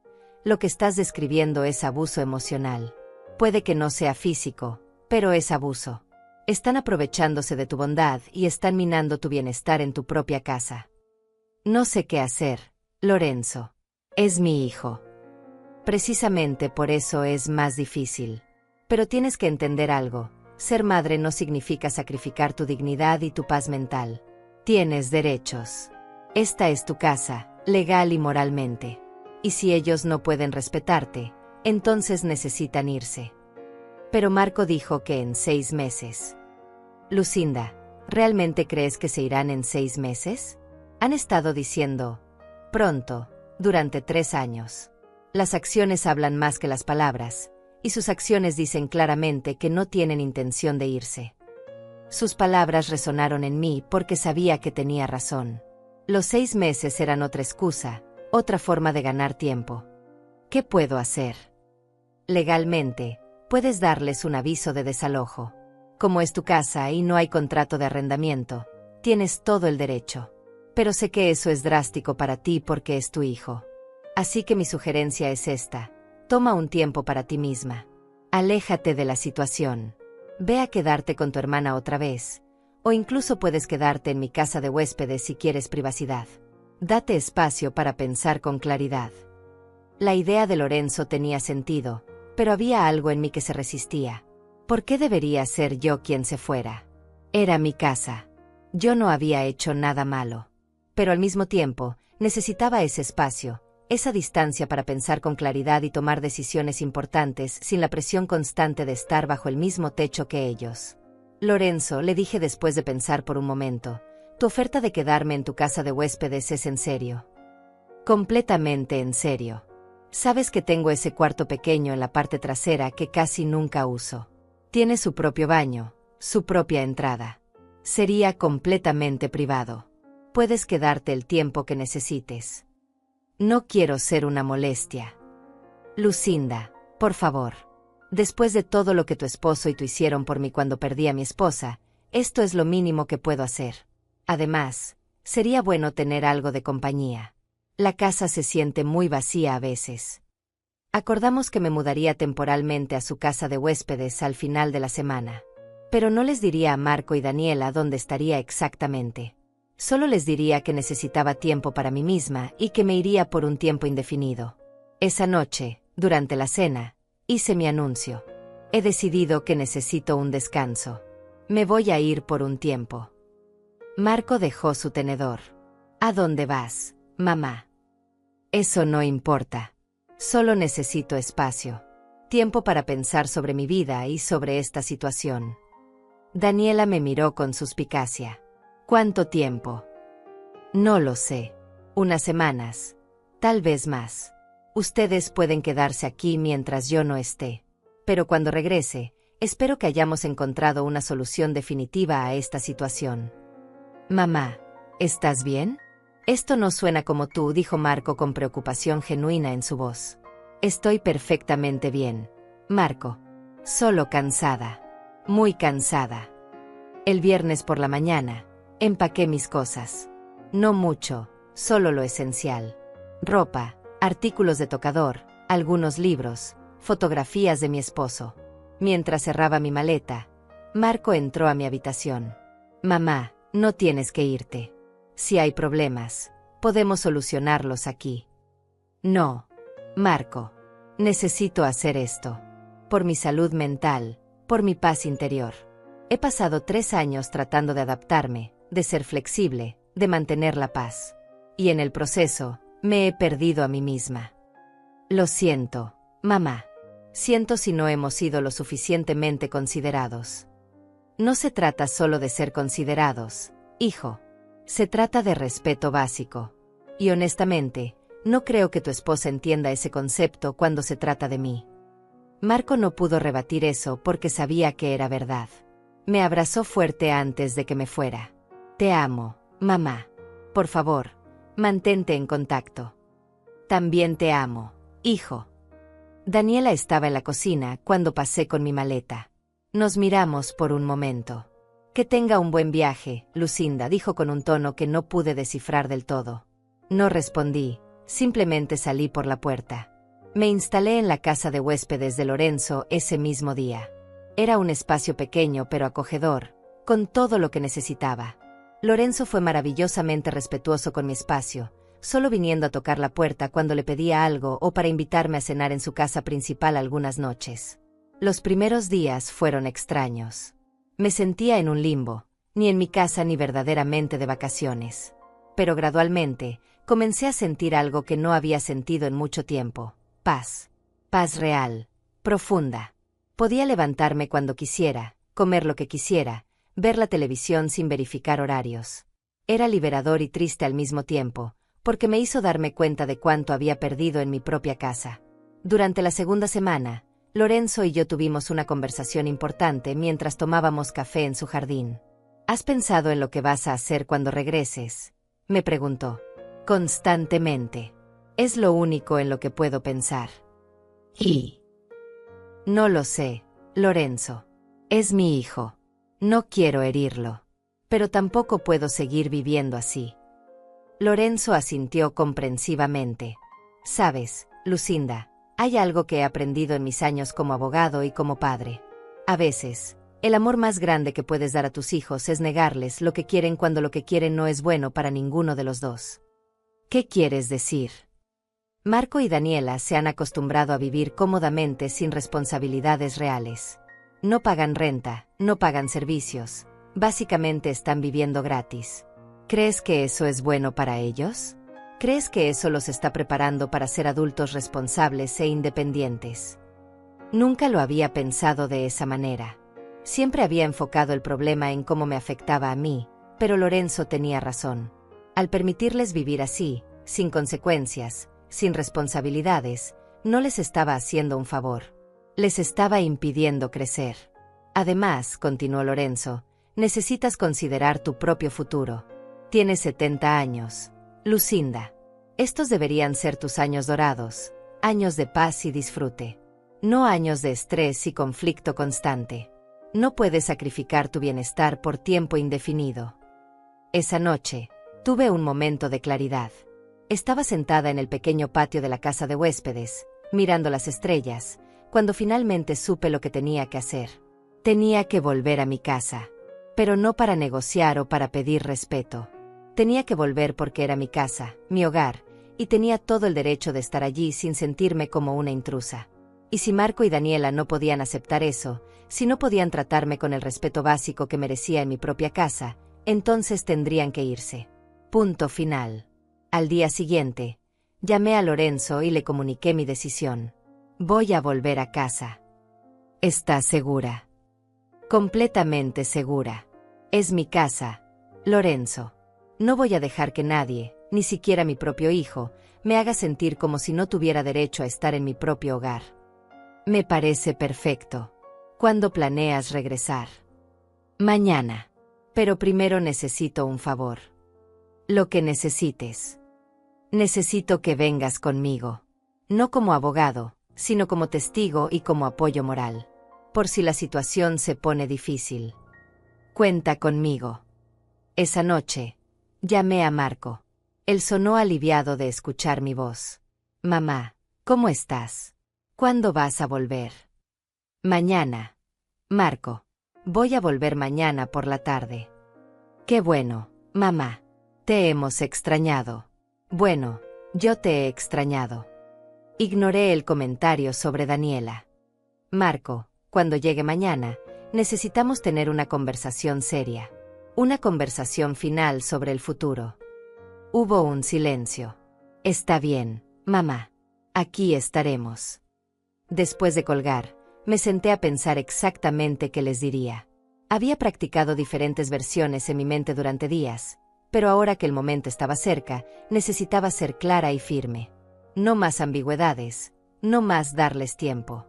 lo que estás describiendo es abuso emocional. Puede que no sea físico, pero es abuso. Están aprovechándose de tu bondad y están minando tu bienestar en tu propia casa. No sé qué hacer, Lorenzo. Es mi hijo. Precisamente por eso es más difícil. Pero tienes que entender algo. Ser madre no significa sacrificar tu dignidad y tu paz mental. Tienes derechos. Esta es tu casa, legal y moralmente. Y si ellos no pueden respetarte, entonces necesitan irse. Pero Marco dijo que en 6 meses. Lucinda, ¿realmente crees que se irán en 6 meses? Han estado diciendo, pronto, durante 3 años. Las acciones hablan más que las palabras, y sus acciones dicen claramente que no tienen intención de irse. Sus palabras resonaron en mí porque sabía que tenía razón. Los 6 meses eran otra excusa, otra forma de ganar tiempo. ¿Qué puedo hacer? Legalmente, puedes darles un aviso de desalojo. Como es tu casa y no hay contrato de arrendamiento, tienes todo el derecho. Pero sé que eso es drástico para ti porque es tu hijo. Así que mi sugerencia es esta. Toma un tiempo para ti misma. Aléjate de la situación. Ve a quedarte con tu hermana otra vez. O incluso puedes quedarte en mi casa de huéspedes si quieres privacidad. Date espacio para pensar con claridad. La idea de Lorenzo tenía sentido, pero había algo en mí que se resistía. ¿Por qué debería ser yo quien se fuera? Era mi casa. Yo no había hecho nada malo. Pero al mismo tiempo, necesitaba ese espacio, esa distancia para pensar con claridad y tomar decisiones importantes sin la presión constante de estar bajo el mismo techo que ellos. Lorenzo, le dije después de pensar por un momento, tu oferta de quedarme en tu casa de huéspedes es en serio. Completamente en serio. Sabes que tengo ese cuarto pequeño en la parte trasera que casi nunca uso. Tiene su propio baño, su propia entrada. Sería completamente privado. Puedes quedarte el tiempo que necesites. No quiero ser una molestia. Lucinda, por favor. Después de todo lo que tu esposo y tú hicieron por mí cuando perdí a mi esposa, esto es lo mínimo que puedo hacer. Además, sería bueno tener algo de compañía. La casa se siente muy vacía a veces. Acordamos que me mudaría temporalmente a su casa de huéspedes al final de la semana. Pero no les diría a Marco y Daniela dónde estaría exactamente. Solo les diría que necesitaba tiempo para mí misma y que me iría por un tiempo indefinido. Esa noche, durante la cena, hice mi anuncio. He decidido que necesito un descanso. Me voy a ir por un tiempo. Marco dejó su tenedor. ¿A dónde vas, mamá? Eso no importa. Solo necesito espacio. Tiempo para pensar sobre mi vida y sobre esta situación. Daniela me miró con suspicacia. ¿Cuánto tiempo? No lo sé. Unas semanas. Tal vez más. Ustedes pueden quedarse aquí mientras yo no esté. Pero cuando regrese, espero que hayamos encontrado una solución definitiva a esta situación. Mamá, ¿estás bien? Esto no suena como tú, dijo Marco con preocupación genuina en su voz. Estoy perfectamente bien, Marco. Solo cansada. Muy cansada. El viernes por la mañana, empaqué mis cosas. No mucho, solo lo esencial. Ropa, artículos de tocador, algunos libros, fotografías de mi esposo. Mientras cerraba mi maleta, Marco entró a mi habitación. Mamá, no tienes que irte. Si hay problemas, podemos solucionarlos aquí. No, Marco. Necesito hacer esto. Por mi salud mental, por mi paz interior. He pasado 3 años tratando de adaptarme, de ser flexible, de mantener la paz. Y en el proceso, me he perdido a mí misma. Lo siento, mamá. Siento si no hemos sido lo suficientemente considerados. No se trata solo de ser considerados, hijo. Se trata de respeto básico. Y honestamente, no creo que tu esposa entienda ese concepto cuando se trata de mí. Marco no pudo rebatir eso porque sabía que era verdad. Me abrazó fuerte antes de que me fuera. Te amo, mamá. Por favor, Mantente en contacto. También te amo, hijo. Daniela estaba en la cocina cuando pasé con mi maleta. Nos miramos por un momento. Que tenga un buen viaje, Lucinda, dijo con un tono que no pude descifrar del todo. No respondí, simplemente salí por la puerta. Me instalé en la casa de huéspedes de Lorenzo ese mismo día. Era un espacio pequeño pero acogedor, con todo lo que necesitaba. Lorenzo fue maravillosamente respetuoso con mi espacio, solo viniendo a tocar la puerta cuando le pedía algo o para invitarme a cenar en su casa principal algunas noches. Los primeros días fueron extraños. Me sentía en un limbo, ni en mi casa ni verdaderamente de vacaciones. Pero gradualmente, comencé a sentir algo que no había sentido en mucho tiempo: paz. Paz real, profunda. Podía levantarme cuando quisiera, comer lo que quisiera, ver la televisión sin verificar horarios. Era liberador y triste al mismo tiempo, porque me hizo darme cuenta de cuánto había perdido en mi propia casa. Durante la segunda semana, Lorenzo y yo tuvimos una conversación importante mientras tomábamos café en su jardín. ¿Has pensado en lo que vas a hacer cuando regreses?, me preguntó. Constantemente. Es lo único en lo que puedo pensar. Y... no lo sé, Lorenzo. Es mi hijo. No quiero herirlo. Pero tampoco puedo seguir viviendo así. Lorenzo asintió comprensivamente. Sabes, Lucinda, hay algo que he aprendido en mis años como abogado y como padre. A veces, el amor más grande que puedes dar a tus hijos es negarles lo que quieren cuando lo que quieren no es bueno para ninguno de los dos. ¿Qué quieres decir? Marco y Daniela se han acostumbrado a vivir cómodamente sin responsabilidades reales. No pagan renta, no pagan servicios, básicamente están viviendo gratis. ¿Crees que eso es bueno para ellos? ¿Crees que eso los está preparando para ser adultos responsables e independientes? Nunca lo había pensado de esa manera. Siempre había enfocado el problema en cómo me afectaba a mí, pero Lorenzo tenía razón. Al permitirles vivir así, sin consecuencias, sin responsabilidades, no les estaba haciendo un favor. Les estaba impidiendo crecer. Además, continuó Lorenzo, necesitas considerar tu propio futuro. Tienes 70 años. Lucinda, estos deberían ser tus años dorados, años de paz y disfrute. No años de estrés y conflicto constante. No puedes sacrificar tu bienestar por tiempo indefinido. Esa noche, tuve un momento de claridad. Estaba sentada en el pequeño patio de la casa de huéspedes, mirando las estrellas, cuando finalmente supe lo que tenía que hacer. Tenía que volver a mi casa. Pero no para negociar o para pedir respeto. Tenía que volver porque era mi casa, mi hogar, y tenía todo el derecho de estar allí sin sentirme como una intrusa. Y si Marco y Daniela no podían aceptar eso, si no podían tratarme con el respeto básico que merecía en mi propia casa, entonces tendrían que irse. Punto final. Al día siguiente, llamé a Lorenzo y le comuniqué mi decisión. Voy a volver a casa. ¿Estás segura? Completamente segura. Es mi casa, Lorenzo. No voy a dejar que nadie, ni siquiera mi propio hijo, me haga sentir como si no tuviera derecho a estar en mi propio hogar. Me parece perfecto. ¿Cuándo planeas regresar? Mañana. Pero primero necesito un favor. Lo que necesites. Necesito que vengas conmigo. No como abogado, sino como testigo y como apoyo moral. Por si la situación se pone difícil. Cuenta conmigo. Esa noche, llamé a Marco. Él sonó aliviado de escuchar mi voz. Mamá, ¿cómo estás? ¿Cuándo vas a volver? Mañana. Marco, voy a volver mañana por la tarde. Qué bueno, mamá. Te hemos extrañado. Bueno, yo te he extrañado. Ignoré el comentario sobre Daniela. Marco, cuando llegue mañana, necesitamos tener una conversación seria. Una conversación final sobre el futuro. Hubo un silencio. Está bien, mamá. Aquí estaremos. Después de colgar, me senté a pensar exactamente qué les diría. Había practicado diferentes versiones en mi mente durante días, pero ahora que el momento estaba cerca, necesitaba ser clara y firme. No más ambigüedades, no más darles tiempo.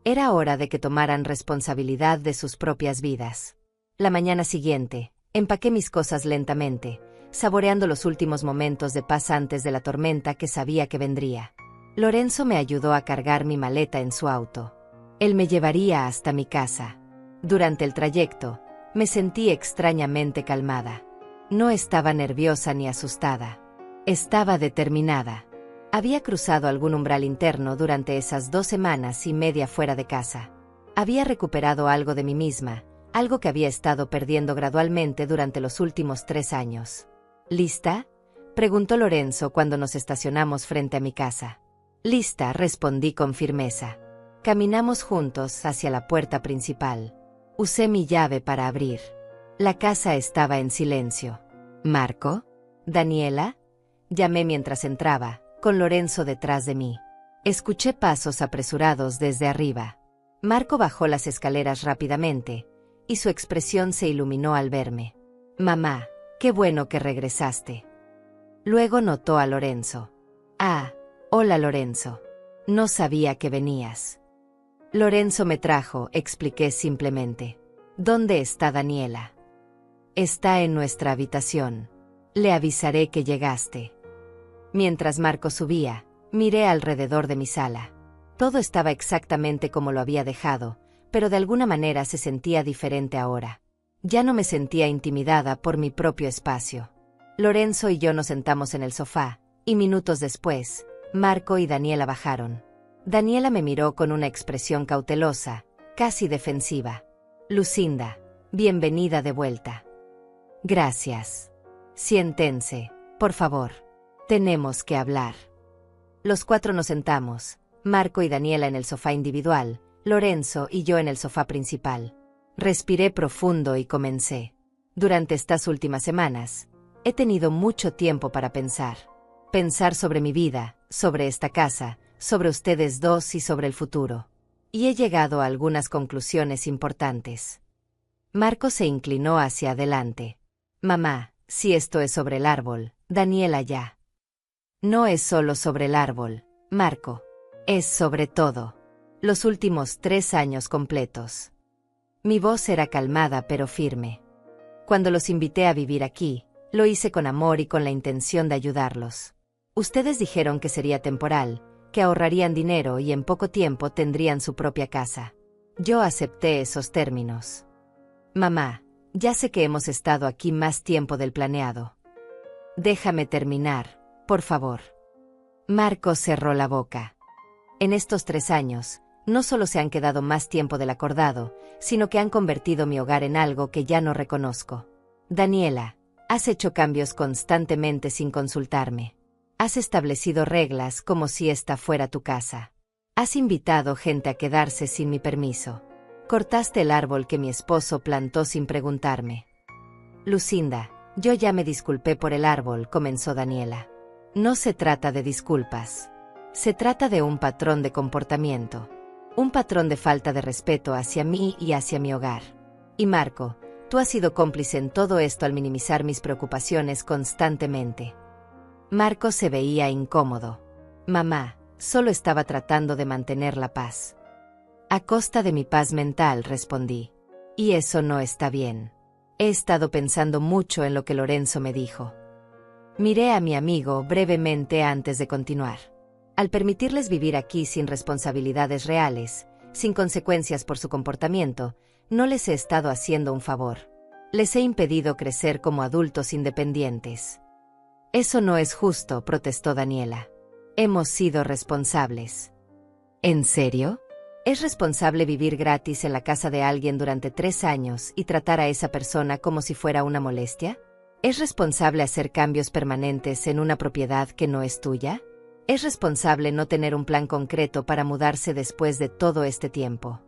Era hora de que tomaran responsabilidad de sus propias vidas. La mañana siguiente, empaqué mis cosas lentamente, saboreando los últimos momentos de paz antes de la tormenta que sabía que vendría. Lorenzo me ayudó a cargar mi maleta en su auto. Él me llevaría hasta mi casa. Durante el trayecto, me sentí extrañamente calmada. No estaba nerviosa ni asustada. Estaba determinada. Había cruzado algún umbral interno durante esas 2 semanas y media fuera de casa. Había recuperado algo de mí misma, algo que había estado perdiendo gradualmente durante los últimos 3 años. ¿Lista?, preguntó Lorenzo cuando nos estacionamos frente a mi casa. Lista, respondí con firmeza. Caminamos juntos hacia la puerta principal. Usé mi llave para abrir. La casa estaba en silencio. ¿Marco? ¿Daniela?, llamé mientras entraba, con Lorenzo detrás de mí. Escuché pasos apresurados desde arriba. Marco bajó las escaleras rápidamente, y su expresión se iluminó al verme. Mamá, qué bueno que regresaste. Luego notó a Lorenzo. Ah, hola Lorenzo. No sabía que venías. Lorenzo me trajo, expliqué simplemente. ¿Dónde está Daniela? Está en nuestra habitación. Le avisaré que llegaste. Mientras Marco subía, miré alrededor de mi sala. Todo estaba exactamente como lo había dejado, pero de alguna manera se sentía diferente ahora. Ya no me sentía intimidada por mi propio espacio. Lorenzo y yo nos sentamos en el sofá, y minutos después, Marco y Daniela bajaron. Daniela me miró con una expresión cautelosa, casi defensiva. Lucinda, bienvenida de vuelta. Gracias. Siéntense, por favor. Tenemos que hablar. Los 4 nos sentamos, Marco y Daniela en el sofá individual, Lorenzo y yo en el sofá principal. Respiré profundo y comencé. Durante estas últimas semanas, he tenido mucho tiempo para pensar. Pensar sobre mi vida, sobre esta casa, sobre ustedes dos y sobre el futuro. Y he llegado a algunas conclusiones importantes. Marco se inclinó hacia adelante. Mamá, si esto es sobre el árbol, Daniela ya. No es solo sobre el árbol, Marco. Es sobre todo. Los últimos 3 años completos. Mi voz era calmada pero firme. Cuando los invité a vivir aquí, lo hice con amor y con la intención de ayudarlos. Ustedes dijeron que sería temporal, que ahorrarían dinero y en poco tiempo tendrían su propia casa. Yo acepté esos términos. Mamá, ya sé que hemos estado aquí más tiempo del planeado. Déjame terminar, por favor. Marco cerró la boca. En estos 3 años, no solo se han quedado más tiempo del acordado, sino que han convertido mi hogar en algo que ya no reconozco. Daniela, has hecho cambios constantemente sin consultarme. Has establecido reglas como si esta fuera tu casa. Has invitado gente a quedarse sin mi permiso. Cortaste el árbol que mi esposo plantó sin preguntarme. Lucinda, yo ya me disculpé por el árbol, comenzó Daniela. No se trata de disculpas. Se trata de un patrón de comportamiento. Un patrón de falta de respeto hacia mí y hacia mi hogar. Y Marco, tú has sido cómplice en todo esto al minimizar mis preocupaciones constantemente. Marco se veía incómodo. Mamá, solo estaba tratando de mantener la paz. A costa de mi paz mental, respondí. Y eso no está bien. He estado pensando mucho en lo que Lorenzo me dijo. Miré a mi amigo brevemente antes de continuar. Al permitirles vivir aquí sin responsabilidades reales, sin consecuencias por su comportamiento, no les he estado haciendo un favor. Les he impedido crecer como adultos independientes. Eso no es justo, protestó Daniela. Hemos sido responsables. ¿En serio? ¿Es responsable vivir gratis en la casa de alguien durante 3 años y tratar a esa persona como si fuera una molestia? ¿Es responsable hacer cambios permanentes en una propiedad que no es tuya? ¿Es responsable no tener un plan concreto para mudarse después de todo este tiempo?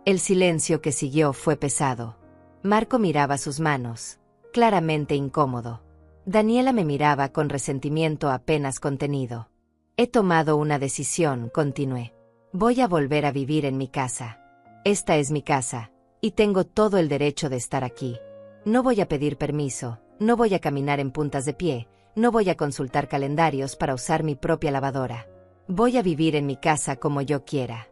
El silencio que siguió fue pesado. Marco miraba sus manos, claramente incómodo. Daniela me miraba con resentimiento apenas contenido. He tomado una decisión, continué. Voy a volver a vivir en mi casa. Esta es mi casa, y tengo todo el derecho de estar aquí. No voy a pedir permiso, no voy a caminar en puntas de pie, no voy a consultar calendarios para usar mi propia lavadora. Voy a vivir en mi casa como yo quiera.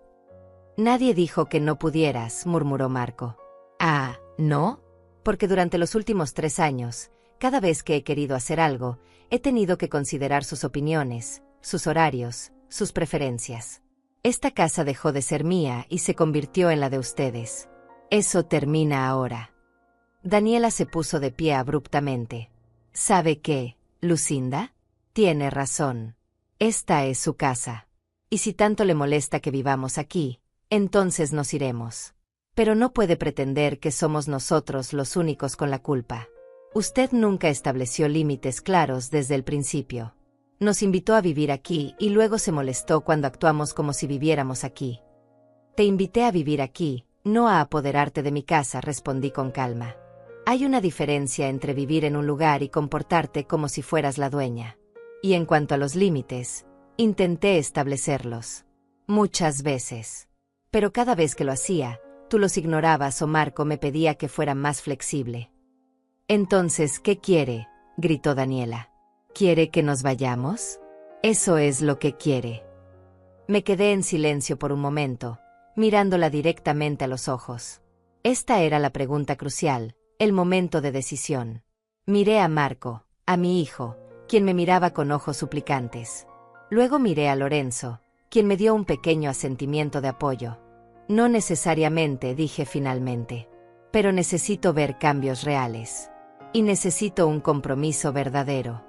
Nadie dijo que no pudieras, murmuró Marco. Ah, ¿no? Porque durante los últimos 3 años, Cada vez que he querido hacer algo, he tenido que considerar sus opiniones, sus horarios, sus preferencias. Esta casa dejó de ser mía y se convirtió en la de ustedes. Eso termina ahora. Daniela se puso de pie abruptamente. ¿Sabe qué, Lucinda? Tiene razón. Esta es su casa. Y si tanto le molesta que vivamos aquí, entonces nos iremos. Pero no puede pretender que somos nosotros los únicos con la culpa. Usted nunca estableció límites claros desde el principio. Nos invitó a vivir aquí y luego se molestó cuando actuamos como si viviéramos aquí. Te invité a vivir aquí, no a apoderarte de mi casa, respondí con calma. Hay una diferencia entre vivir en un lugar y comportarte como si fueras la dueña. Y en cuanto a los límites, intenté establecerlos. Muchas veces. Pero cada vez que lo hacía, tú los ignorabas o Marco me pedía que fuera más flexible. Entonces, ¿qué quiere?, gritó Daniela. ¿Quiere que nos vayamos? Eso es lo que quiere. Me quedé en silencio por un momento, mirándola directamente a los ojos. Esta era la pregunta crucial, el momento de decisión. Miré a Marco, a mi hijo, quien me miraba con ojos suplicantes. Luego miré a Lorenzo, quien me dio un pequeño asentimiento de apoyo. No necesariamente, dije finalmente. Pero necesito ver cambios reales. Y necesito un compromiso verdadero.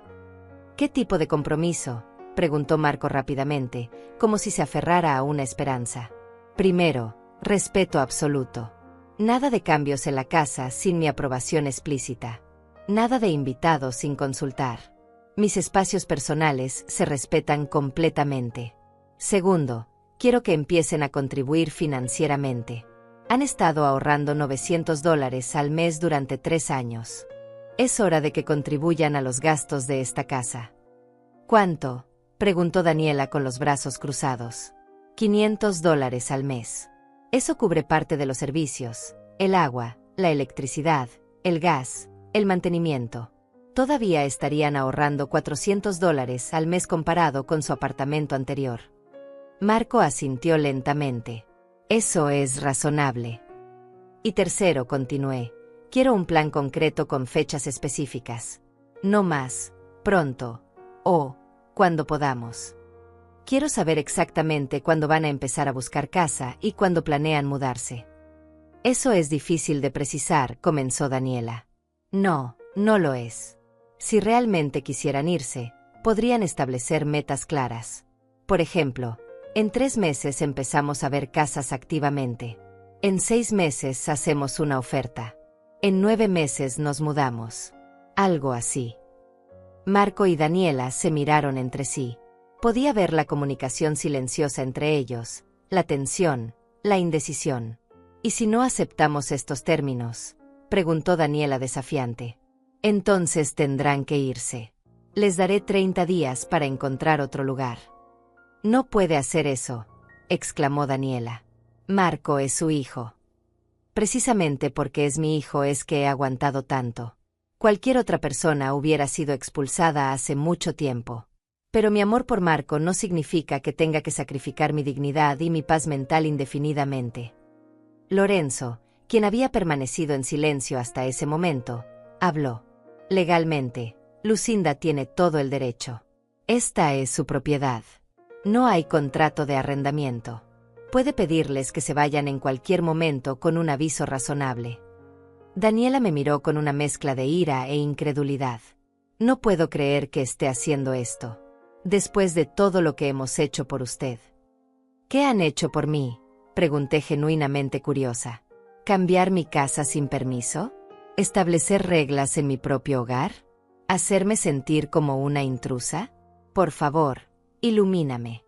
¿Qué tipo de compromiso?, preguntó Marco rápidamente, como si se aferrara a una esperanza. Primero, respeto absoluto. Nada de cambios en la casa sin mi aprobación explícita. Nada de invitados sin consultar. Mis espacios personales se respetan completamente. Segundo, quiero que empiecen a contribuir financieramente. Han estado ahorrando $900 al mes durante 3 años. Es hora de que contribuyan a los gastos de esta casa. ¿Cuánto?, preguntó Daniela con los brazos cruzados. $500 al mes. Eso cubre parte de los servicios, el agua, la electricidad, el gas, el mantenimiento. Todavía estarían ahorrando $400 al mes comparado con su apartamento anterior. Marco asintió lentamente. Eso es razonable. Y tercero, continué. Quiero un plan concreto con fechas específicas. No más, pronto, o cuando podamos. Quiero saber exactamente cuándo van a empezar a buscar casa y cuándo planean mudarse. Eso es difícil de precisar, comenzó Daniela. No, no lo es. Si realmente quisieran irse, podrían establecer metas claras. Por ejemplo, en 3 meses empezamos a ver casas activamente. En 6 meses hacemos una oferta. En 9 meses nos mudamos. Algo así. Marco y Daniela se miraron entre sí. Podía ver la comunicación silenciosa entre ellos, la tensión, la indecisión. ¿Y si no aceptamos estos términos?, preguntó Daniela desafiante. Entonces tendrán que irse. Les daré 30 días para encontrar otro lugar. No puede hacer eso, exclamó Daniela. Marco es su hijo. Precisamente porque es mi hijo es que he aguantado tanto. Cualquier otra persona hubiera sido expulsada hace mucho tiempo. Pero mi amor por Marco no significa que tenga que sacrificar mi dignidad y mi paz mental indefinidamente. Lorenzo, quien había permanecido en silencio hasta ese momento, habló. Legalmente, Lucinda tiene todo el derecho. Esta es su propiedad. No hay contrato de arrendamiento. Puede pedirles que se vayan en cualquier momento con un aviso razonable. Daniela me miró con una mezcla de ira e incredulidad. No puedo creer que esté haciendo esto. Después de todo lo que hemos hecho por usted. ¿Qué han hecho por mí?, pregunté genuinamente curiosa. ¿Cambiar mi casa sin permiso? ¿Establecer reglas en mi propio hogar? ¿Hacerme sentir como una intrusa? Por favor, ilumíname.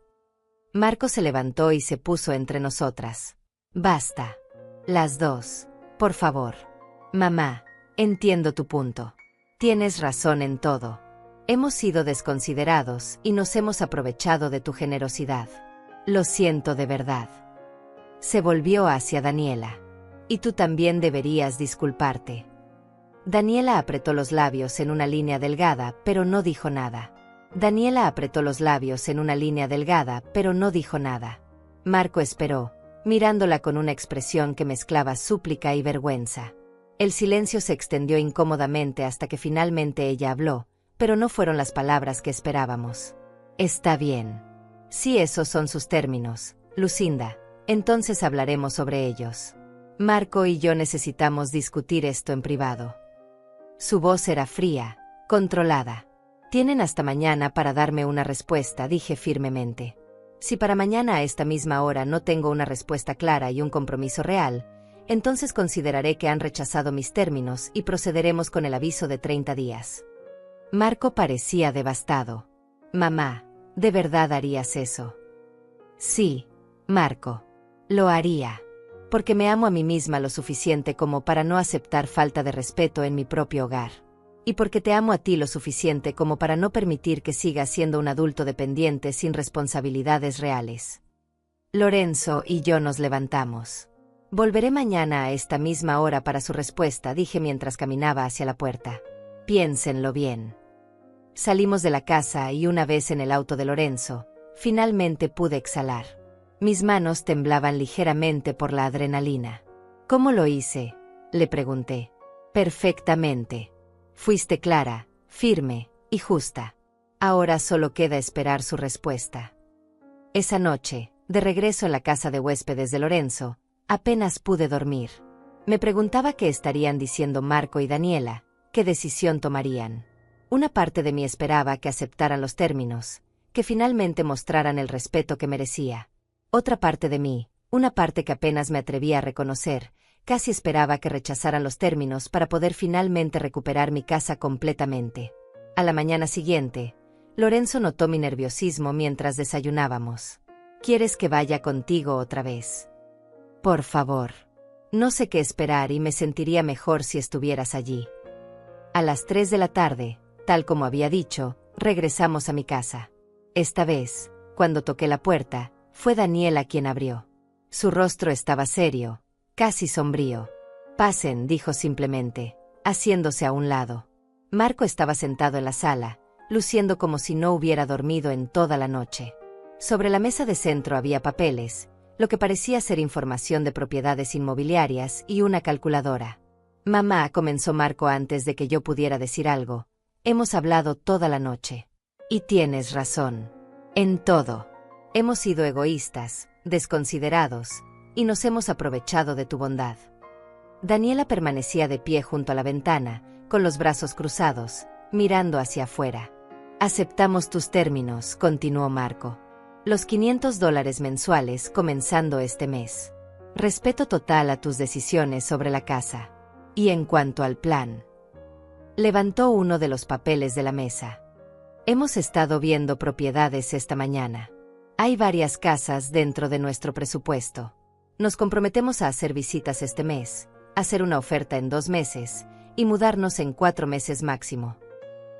Marco se levantó y se puso entre nosotras. Basta. Las dos. Por favor. Mamá, entiendo tu punto. Tienes razón en todo. Hemos sido desconsiderados y nos hemos aprovechado de tu generosidad. Lo siento de verdad. Se volvió hacia Daniela. Y tú también deberías disculparte. Daniela apretó los labios en una línea delgada, pero no dijo nada. Daniela apretó los labios en una línea delgada, pero no dijo nada. Marco esperó, mirándola con una expresión que mezclaba súplica y vergüenza. El silencio se extendió incómodamente hasta que finalmente ella habló, pero no fueron las palabras que esperábamos. Está bien. Si esos son sus términos, Lucinda, entonces hablaremos sobre ellos. Marco y yo necesitamos discutir esto en privado. Su voz era fría, controlada. Tienen hasta mañana para darme una respuesta, dije firmemente. Si para mañana a esta misma hora no tengo una respuesta clara y un compromiso real, entonces consideraré que han rechazado mis términos y procederemos con el aviso de 30 días. Marco parecía devastado. Mamá, ¿de verdad harías eso? Sí, Marco. Lo haría. Porque me amo a mí misma lo suficiente como para no aceptar falta de respeto en mi propio hogar. Y porque te amo a ti lo suficiente como para no permitir que sigas siendo un adulto dependiente sin responsabilidades reales. Lorenzo y yo nos levantamos. Volveré mañana a esta misma hora para su respuesta, dije mientras caminaba hacia la puerta. Piénsenlo bien. Salimos de la casa y una vez en el auto de Lorenzo, finalmente pude exhalar. Mis manos temblaban ligeramente por la adrenalina. ¿Cómo lo hice?, le pregunté. Perfectamente. Fuiste clara, firme y justa. Ahora solo queda esperar su respuesta. Esa noche, de regreso en la casa de huéspedes de Lorenzo, apenas pude dormir. Me preguntaba qué estarían diciendo Marco y Daniela, qué decisión tomarían. Una parte de mí esperaba que aceptaran los términos, que finalmente mostraran el respeto que merecía. Otra parte de mí, una parte que apenas me atrevía a reconocer, casi esperaba que rechazaran los términos para poder finalmente recuperar mi casa completamente. A la mañana siguiente, Lorenzo notó mi nerviosismo mientras desayunábamos. ¿Quieres que vaya contigo otra vez? Por favor. No sé qué esperar y me sentiría mejor si estuvieras allí. A las 3 de la tarde, tal como había dicho, regresamos a mi casa. Esta vez, cuando toqué la puerta, fue Daniela quien abrió. Su rostro estaba serio, casi sombrío. Pasen, dijo simplemente, haciéndose a un lado. Marco estaba sentado en la sala, luciendo como si no hubiera dormido en toda la noche. Sobre la mesa de centro había papeles, lo que parecía ser información de propiedades inmobiliarias y una calculadora. Mamá, comenzó Marco antes de que yo pudiera decir algo. Hemos hablado toda la noche. Y tienes razón. En todo. Hemos sido egoístas, desconsiderados, y nos hemos aprovechado de tu bondad. Daniela permanecía de pie junto a la ventana, con los brazos cruzados, mirando hacia afuera. Aceptamos tus términos, continuó Marco. Los $500 mensuales comenzando este mes. Respeto total a tus decisiones sobre la casa. Y en cuanto al plan. Levantó uno de los papeles de la mesa. Hemos estado viendo propiedades esta mañana. Hay varias casas dentro de nuestro presupuesto. Nos comprometemos a hacer visitas este mes, hacer una oferta en 2 meses, y mudarnos en 4 meses máximo.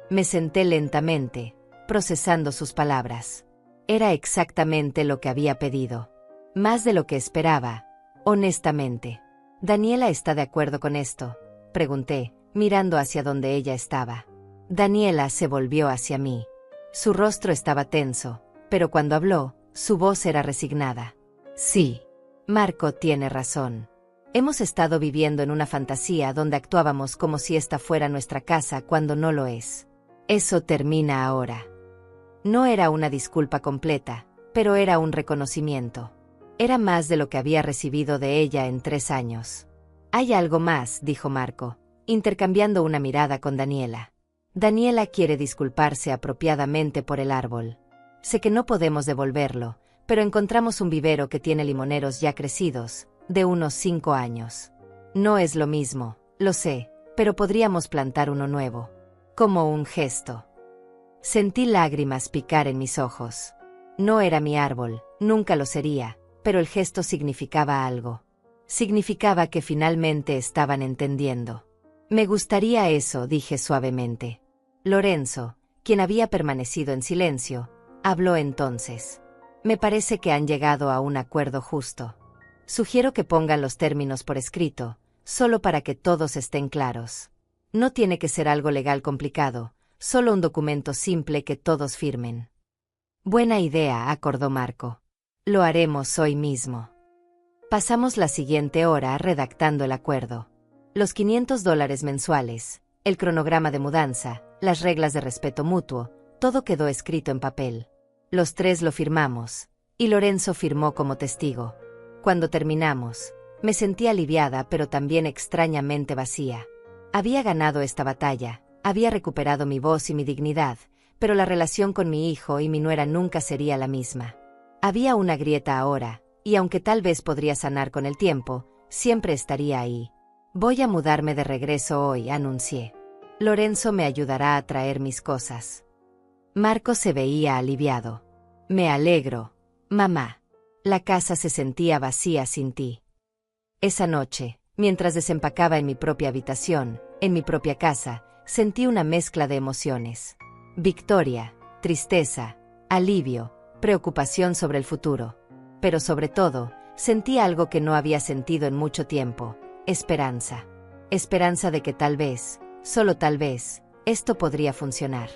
Me senté lentamente, procesando sus palabras. Era exactamente lo que había pedido. Más de lo que esperaba, honestamente. ¿Daniela está de acuerdo con esto?, pregunté, mirando hacia donde ella estaba. Daniela se volvió hacia mí. Su rostro estaba tenso, pero cuando habló, su voz era resignada. Sí, Marco tiene razón. Hemos estado viviendo en una fantasía donde actuábamos como si esta fuera nuestra casa cuando no lo es. Eso termina ahora. No era una disculpa completa, pero era un reconocimiento. Era más de lo que había recibido de ella en 3 años. Hay algo más, dijo Marco, intercambiando una mirada con Daniela. Daniela quiere disculparse apropiadamente por el árbol. Sé que no podemos devolverlo, pero encontramos un vivero que tiene limoneros ya crecidos, de unos 5 años. No es lo mismo, lo sé, pero podríamos plantar uno nuevo. Como un gesto. Sentí lágrimas picar en mis ojos. No era mi árbol, nunca lo sería, pero el gesto significaba algo. Significaba que finalmente estaban entendiendo. Me gustaría eso, dije suavemente. Lorenzo, quien había permanecido en silencio, habló entonces. Me parece que han llegado a un acuerdo justo. Sugiero que pongan los términos por escrito, solo para que todos estén claros. No tiene que ser algo legal complicado, solo un documento simple que todos firmen. Buena idea, acordó Marco. Lo haremos hoy mismo. Pasamos la siguiente hora redactando el acuerdo. Los $500 mensuales, el cronograma de mudanza, las reglas de respeto mutuo, todo quedó escrito en papel. Los tres lo firmamos, y Lorenzo firmó como testigo. Cuando terminamos, me sentí aliviada pero también extrañamente vacía. Había ganado esta batalla, había recuperado mi voz y mi dignidad, pero la relación con mi hijo y mi nuera nunca sería la misma. Había una grieta ahora, y aunque tal vez podría sanar con el tiempo, siempre estaría ahí. Voy a mudarme de regreso hoy, anuncié. Lorenzo me ayudará a traer mis cosas. Marco se veía aliviado. Me alegro, mamá. La casa se sentía vacía sin ti. Esa noche, mientras desempacaba en mi propia habitación, en mi propia casa, sentí una mezcla de emociones. Victoria, tristeza, alivio, preocupación sobre el futuro. Pero sobre todo, sentí algo que no había sentido en mucho tiempo: esperanza. Esperanza de que tal vez, solo tal vez, esto podría funcionar.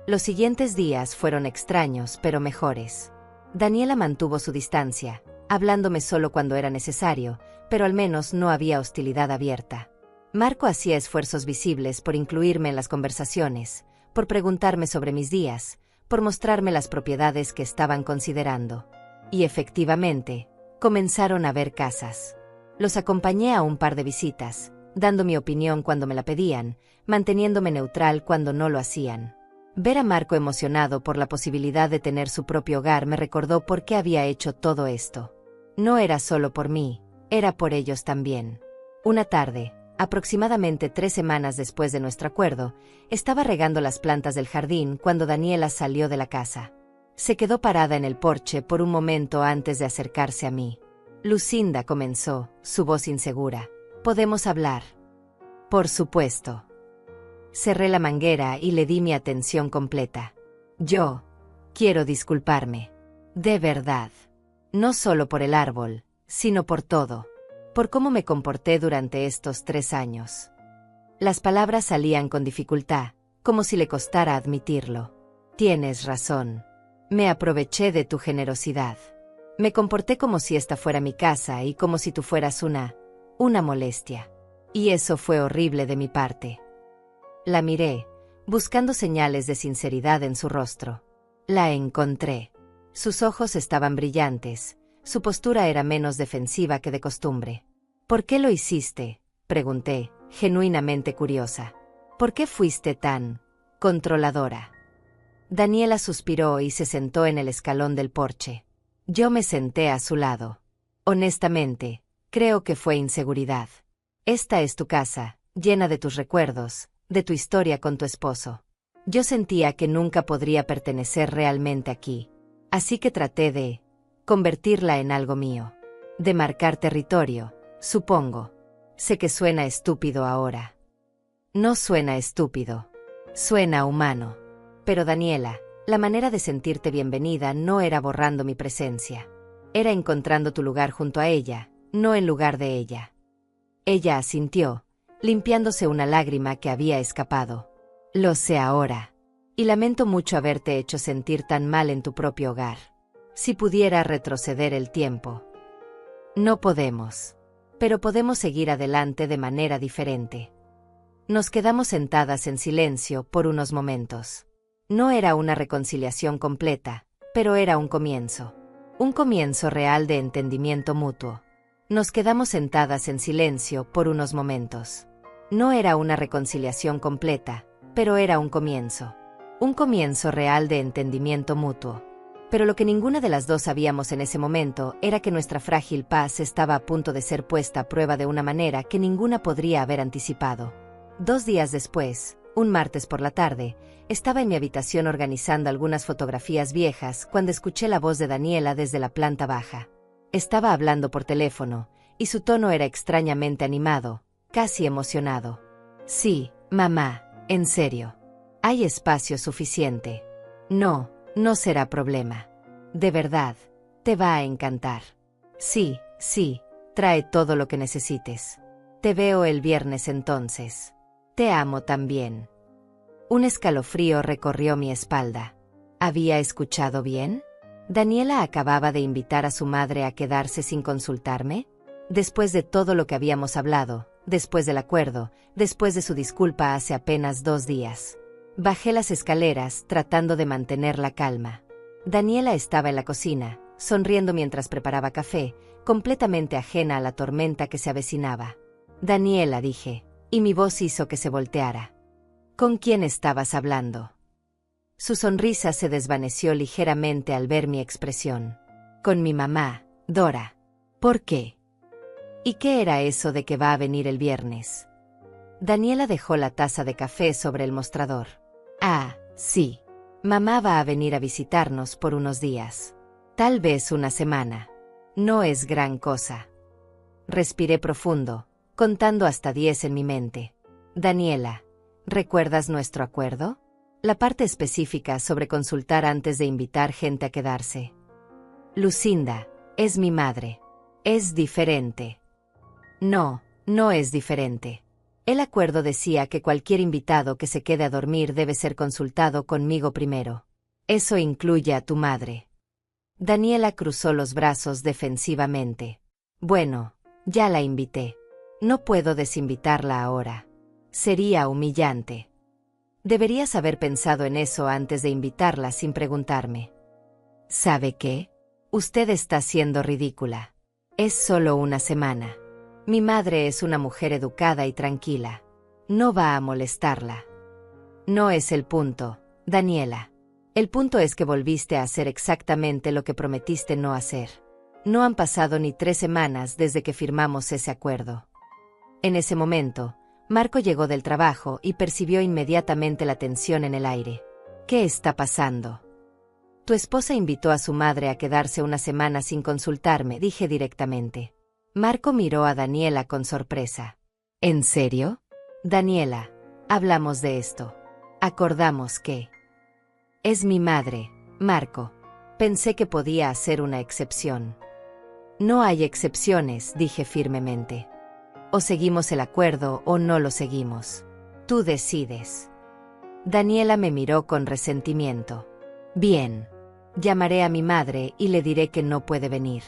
Los siguientes días fueron extraños pero mejores. Daniela mantuvo su distancia, hablándome solo cuando era necesario, pero al menos no había hostilidad abierta. Marco hacía esfuerzos visibles por incluirme en las conversaciones, por preguntarme sobre mis días, por mostrarme las propiedades que estaban considerando. Y efectivamente, comenzaron a ver casas. Los acompañé a un par de visitas, dando mi opinión cuando me la pedían, manteniéndome neutral cuando no lo hacían. Ver a Marco emocionado por la posibilidad de tener su propio hogar me recordó por qué había hecho todo esto. No era solo por mí, era por ellos también. Una tarde, aproximadamente 3 semanas después de nuestro acuerdo, estaba regando las plantas del jardín cuando Daniela salió de la casa. Se quedó parada en el porche por un momento antes de acercarse a mí. Lucinda, comenzó, su voz insegura. ¿Podemos hablar? Por supuesto. Cerré la manguera y le di mi atención completa. Yo quiero disculparme. De verdad. No solo por el árbol, sino por todo. Por cómo me comporté durante estos 3 años. Las palabras salían con dificultad, como si le costara admitirlo. Tienes razón. Me aproveché de tu generosidad. Me comporté como si esta fuera mi casa y como si tú fueras una molestia. Y eso fue horrible de mi parte. La miré, buscando señales de sinceridad en su rostro. La encontré. Sus ojos estaban brillantes, su postura era menos defensiva que de costumbre. ¿Por qué lo hiciste?, pregunté, genuinamente curiosa. ¿Por qué fuiste tan controladora? Daniela suspiró y se sentó en el escalón del porche. Yo me senté a su lado. Honestamente, creo que fue inseguridad. Esta es tu casa, llena de tus recuerdos, de tu historia con tu esposo. Yo sentía que nunca podría pertenecer realmente aquí. Así que traté de convertirla en algo mío. De marcar territorio, supongo. Sé que suena estúpido ahora. No suena estúpido. Suena humano. Pero Daniela, la manera de sentirte bienvenida no era borrando mi presencia. Era encontrando tu lugar junto a ella, no en lugar de ella. Ella asintió, limpiándose una lágrima que había escapado. Lo sé ahora. Y lamento mucho haberte hecho sentir tan mal en tu propio hogar. Si pudiera retroceder el tiempo. No podemos. Pero podemos seguir adelante de manera diferente. Nos quedamos sentadas en silencio por unos momentos. No era una reconciliación completa, pero era un comienzo. Un comienzo real de entendimiento mutuo. Nos quedamos sentadas en silencio por unos momentos. No era una reconciliación completa, pero era un comienzo. Un comienzo real de entendimiento mutuo. Pero lo que ninguna de las dos sabíamos en ese momento era que nuestra frágil paz estaba a punto de ser puesta a prueba de una manera que ninguna podría haber anticipado. 2 días después, un martes por la tarde, estaba en mi habitación organizando algunas fotografías viejas cuando escuché la voz de Daniela desde la planta baja. Estaba hablando por teléfono, y su tono era extrañamente animado, casi emocionado. Sí, mamá, en serio. Hay espacio suficiente. No será problema. De verdad, te va a encantar. Sí, trae todo lo que necesites. Te veo el viernes entonces. Te amo también. Un escalofrío recorrió mi espalda. ¿Había escuchado bien? ¿Daniela acababa de invitar a su madre a quedarse sin consultarme? Después de todo lo que habíamos hablado, después del acuerdo, después de su disculpa hace apenas 2 días. Bajé las escaleras, tratando de mantener la calma. Daniela estaba en la cocina, sonriendo mientras preparaba café, completamente ajena a la tormenta que se avecinaba. Daniela, dije, y mi voz hizo que se volteara. ¿Con quién estabas hablando? Su sonrisa se desvaneció ligeramente al ver mi expresión. Con mi mamá, Dora. ¿Por qué? ¿Y qué era eso de que va a venir el viernes? Daniela dejó la taza de café sobre el mostrador. Ah, sí. Mamá va a venir a visitarnos por unos días. Tal vez una semana. No es gran cosa. Respiré profundo, contando hasta 10 en mi mente. Daniela, ¿recuerdas nuestro acuerdo? La parte específica sobre consultar antes de invitar gente a quedarse. Lucinda, es mi madre. Es diferente. No, no es diferente. El acuerdo decía que cualquier invitado que se quede a dormir debe ser consultado conmigo primero. Eso incluye a tu madre. Daniela cruzó los brazos defensivamente. Bueno, ya la invité. No puedo desinvitarla ahora. Sería humillante. Deberías haber pensado en eso antes de invitarla sin preguntarme. ¿Sabe qué? Usted está siendo ridícula. Es solo una semana. Mi madre es una mujer educada y tranquila. No va a molestarla. No es el punto, Daniela. El punto es que volviste a hacer exactamente lo que prometiste no hacer. No han pasado ni 3 semanas desde que firmamos ese acuerdo. En ese momento, Marco llegó del trabajo y percibió inmediatamente la tensión en el aire. ¿Qué está pasando? Tu esposa invitó a su madre a quedarse una semana sin consultarme, dije directamente. Marco miró a Daniela con sorpresa. ¿En serio? Daniela, hablamos de esto. Acordamos que... Es mi madre, Marco. Pensé que podía hacer una excepción. No hay excepciones, dije firmemente. O seguimos el acuerdo o no lo seguimos. Tú decides. Daniela me miró con resentimiento. Bien. Llamaré a mi madre y le diré que no puede venir.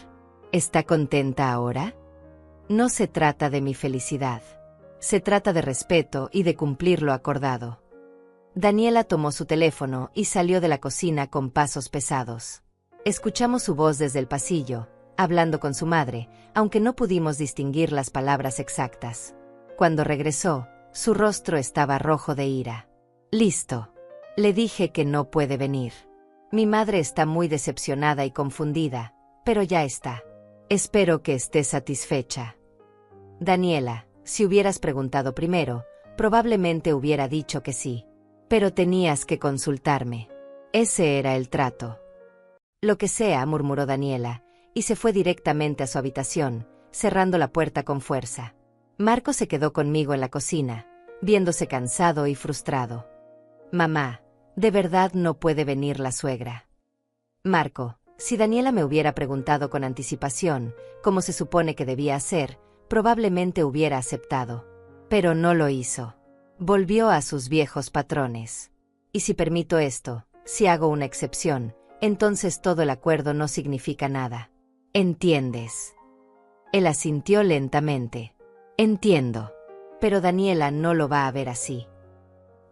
¿Está contenta ahora? No se trata de mi felicidad. Se trata de respeto y de cumplir lo acordado. Daniela tomó su teléfono y salió de la cocina con pasos pesados. Escuchamos su voz desde el pasillo, hablando con su madre, aunque no pudimos distinguir las palabras exactas. Cuando regresó, su rostro estaba rojo de ira. Listo. Le dije que no puede venir. Mi madre está muy decepcionada y confundida, pero ya está. Espero que esté satisfecha. Daniela, si hubieras preguntado primero, probablemente hubiera dicho que sí. Pero tenías que consultarme. Ese era el trato. Lo que sea, murmuró Daniela, y se fue directamente a su habitación, cerrando la puerta con fuerza. Marco se quedó conmigo en la cocina, viéndose cansado y frustrado. Mamá, de verdad no puede venir la suegra. Marco, si Daniela me hubiera preguntado con anticipación, como se supone que debía hacer, probablemente hubiera aceptado. Pero no lo hizo. Volvió a sus viejos patrones. Y si permito esto, si hago una excepción, entonces todo el acuerdo no significa nada. ¿Entiendes? Él asintió lentamente. Entiendo. Pero Daniela no lo va a ver así.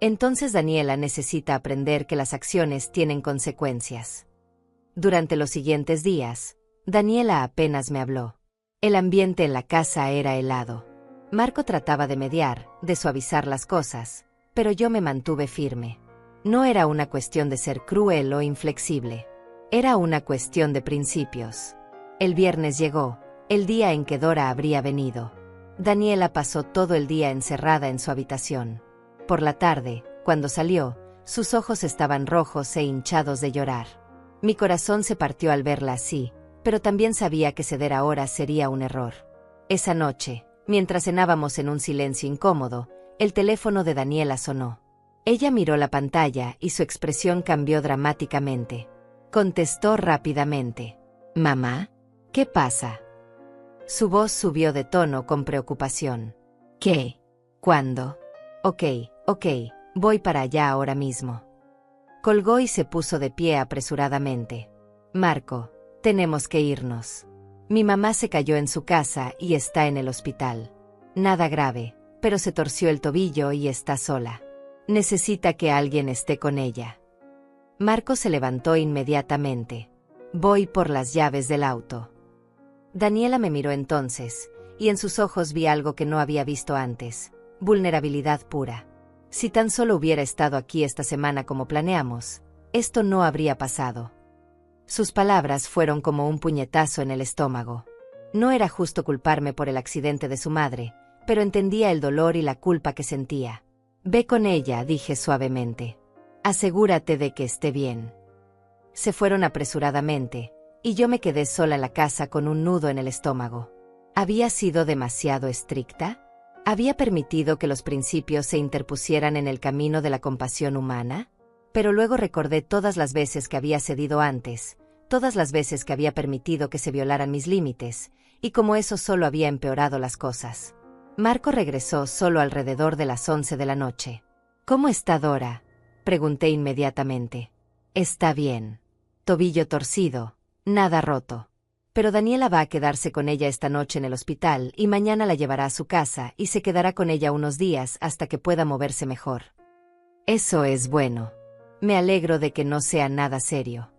Entonces Daniela necesita aprender que las acciones tienen consecuencias. Durante los siguientes días, Daniela apenas me habló. El ambiente en la casa era helado. Marco trataba de mediar, de suavizar las cosas, pero yo me mantuve firme. No era una cuestión de ser cruel o inflexible. Era una cuestión de principios. El viernes llegó, el día en que Dora habría venido. Daniela pasó todo el día encerrada en su habitación. Por la tarde, cuando salió, sus ojos estaban rojos e hinchados de llorar. Mi corazón se partió al verla así, pero también sabía que ceder ahora sería un error. Esa noche, mientras cenábamos en un silencio incómodo, el teléfono de Daniela sonó. Ella miró la pantalla y su expresión cambió dramáticamente. Contestó rápidamente. «¿Mamá? ¿Qué pasa?» Su voz subió de tono con preocupación. «¿Qué? ¿Cuándo?» Ok, voy para allá ahora mismo». Colgó y se puso de pie apresuradamente. «Marco, tenemos que irnos. Mi mamá se cayó en su casa y está en el hospital. Nada grave, pero se torció el tobillo y está sola. Necesita que alguien esté con ella. Marco se levantó inmediatamente. Voy por las llaves del auto. Daniela me miró entonces, y en sus ojos vi algo que no había visto antes: vulnerabilidad pura. Si tan solo hubiera estado aquí esta semana como planeamos, esto no habría pasado. Sus palabras fueron como un puñetazo en el estómago. No era justo culparme por el accidente de su madre, pero entendía el dolor y la culpa que sentía. Ve con ella, dije suavemente. Asegúrate de que esté bien. Se fueron apresuradamente, y yo me quedé sola en la casa con un nudo en el estómago. ¿Había sido demasiado estricta? ¿Había permitido que los principios se interpusieran en el camino de la compasión humana? Pero luego recordé todas las veces que había cedido antes, todas las veces que había permitido que se violaran mis límites, y cómo eso solo había empeorado las cosas. Marco regresó solo alrededor de las 11 de la noche. ¿Cómo está Dora?, pregunté inmediatamente. Está bien. Tobillo torcido, nada roto. Pero Daniela va a quedarse con ella esta noche en el hospital y mañana la llevará a su casa y se quedará con ella unos días hasta que pueda moverse mejor. Eso es bueno. Me alegro de que no sea nada serio.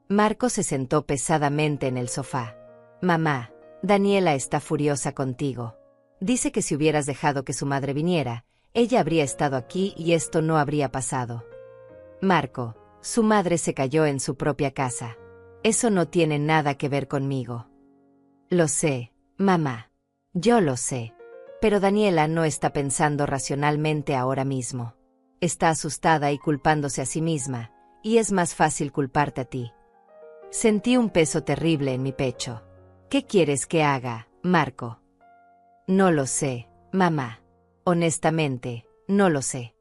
Marco se sentó pesadamente en el sofá. Mamá, Daniela está furiosa contigo. Dice que si hubieras dejado que su madre viniera, ella habría estado aquí y esto no habría pasado. Marco, su madre se cayó en su propia casa. Eso no tiene nada que ver conmigo. Lo sé, mamá. Yo lo sé. Pero Daniela no está pensando racionalmente ahora mismo. Está asustada y culpándose a sí misma, y es más fácil culparte a ti. Sentí un peso terrible en mi pecho. ¿Qué quieres que haga, Marco? No lo sé, mamá. Honestamente, no lo sé.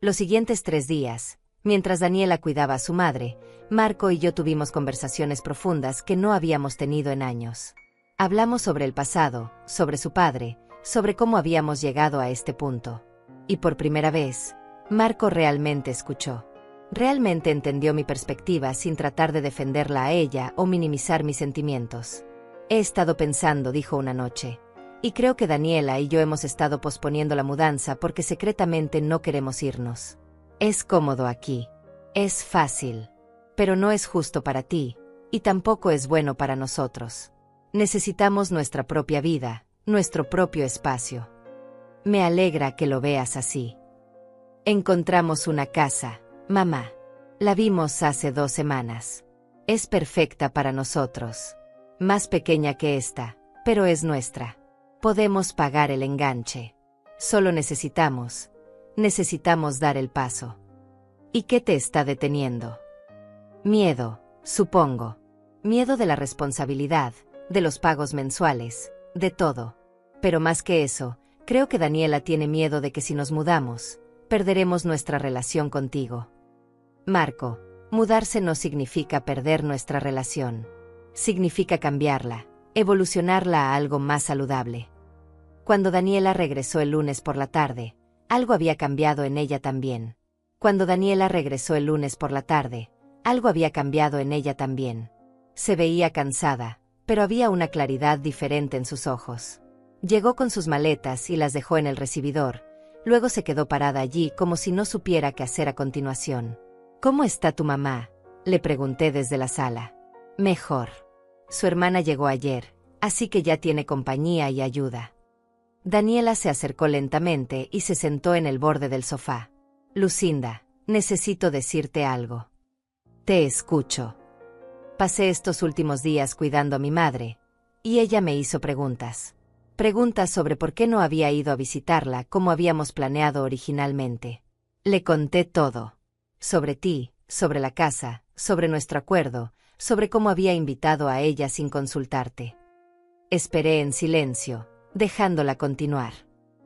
Los siguientes 3 días, mientras Daniela cuidaba a su madre, Marco y yo tuvimos conversaciones profundas que no habíamos tenido en años. Hablamos sobre el pasado, sobre su padre, sobre cómo habíamos llegado a este punto. Y por primera vez, Marco realmente escuchó. Realmente entendió mi perspectiva sin tratar de defenderla a ella o minimizar mis sentimientos. He estado pensando, dijo una noche. Y creo que Daniela y yo hemos estado posponiendo la mudanza porque secretamente no queremos irnos. Es cómodo aquí. Es fácil. Pero no es justo para ti, y tampoco es bueno para nosotros. Necesitamos nuestra propia vida, nuestro propio espacio. Me alegra que lo veas así. Encontramos una casa, mamá. La vimos hace 2 semanas. Es perfecta para nosotros. Más pequeña que esta, pero es nuestra. Podemos pagar el enganche. Solo necesitamos dar el paso. ¿Y qué te está deteniendo? Miedo, supongo. Miedo de la responsabilidad, de los pagos mensuales, de todo. Pero más que eso, creo que Daniela tiene miedo de que si nos mudamos, perderemos nuestra relación contigo. Marco, mudarse no significa perder nuestra relación. Significa cambiarla, evolucionarla a algo más saludable. Cuando Daniela regresó el lunes por la tarde, algo había cambiado en ella también. Cuando Daniela regresó el lunes por la tarde, algo había cambiado en ella también. Se veía cansada, pero había una claridad diferente en sus ojos. Llegó con sus maletas y las dejó en el recibidor, luego se quedó parada allí como si no supiera qué hacer a continuación. ¿Cómo está tu mamá?, le pregunté desde la sala. Mejor. Su hermana llegó ayer, así que ya tiene compañía y ayuda. Daniela se acercó lentamente y se sentó en el borde del sofá. Lucinda, necesito decirte algo. Te escucho. Pasé estos últimos días cuidando a mi madre, y ella me hizo preguntas. Preguntas sobre por qué no había ido a visitarla como habíamos planeado originalmente. Le conté todo. Sobre ti, sobre la casa, sobre nuestro acuerdo, sobre cómo había invitado a ella sin consultarte. Esperé en silencio, dejándola continuar.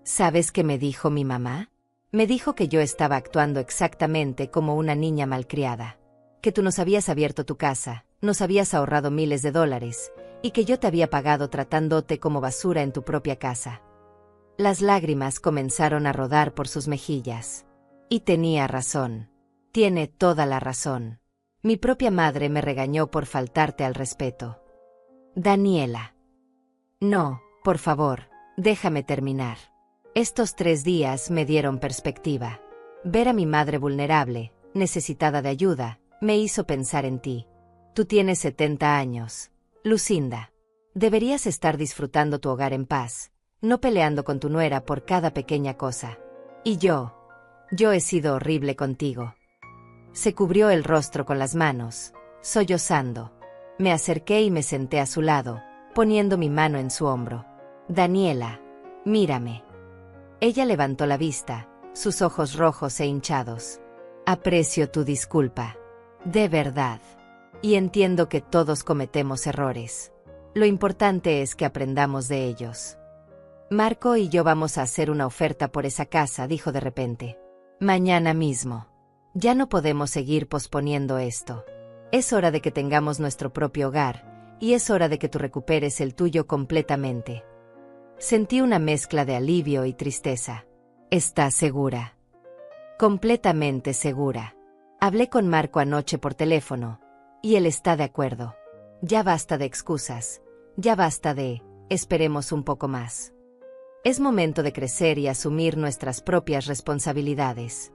¿Sabes qué me dijo mi mamá? Me dijo que yo estaba actuando exactamente como una niña malcriada. Que tú nos habías abierto tu casa, nos habías ahorrado miles de dólares, y que yo te había pagado tratándote como basura en tu propia casa. Las lágrimas comenzaron a rodar por sus mejillas. Y tenía razón. Tiene toda la razón. Mi propia madre me regañó por faltarte al respeto. Daniela. No, por favor, Déjame terminar. Estos 3 días me dieron perspectiva. Ver a mi madre vulnerable, necesitada de ayuda, me hizo pensar en ti. Tú tienes 70 años. Lucinda. Deberías estar disfrutando tu hogar en paz, no peleando con tu nuera por cada pequeña cosa. Y yo he sido horrible contigo. Se cubrió el rostro con las manos, sollozando. Me acerqué y me senté a su lado, poniendo mi mano en su hombro. Daniela, mírame. Ella levantó la vista, sus ojos rojos e hinchados. Aprecio tu disculpa. De verdad. Y entiendo que todos cometemos errores. Lo importante es que aprendamos de ellos. Marco y yo vamos a hacer una oferta por esa casa, dijo de repente. Mañana mismo. Ya no podemos seguir posponiendo esto. Es hora de que tengamos nuestro propio hogar, y es hora de que tú recuperes el tuyo completamente. Sentí una mezcla de alivio y tristeza. ¿Estás segura? Completamente segura. Hablé con Marco anoche por teléfono, y él está de acuerdo. Ya basta de excusas. Ya basta de, esperemos un poco más. Es momento de crecer y asumir nuestras propias responsabilidades.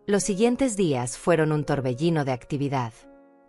Los siguientes días fueron un torbellino de actividad.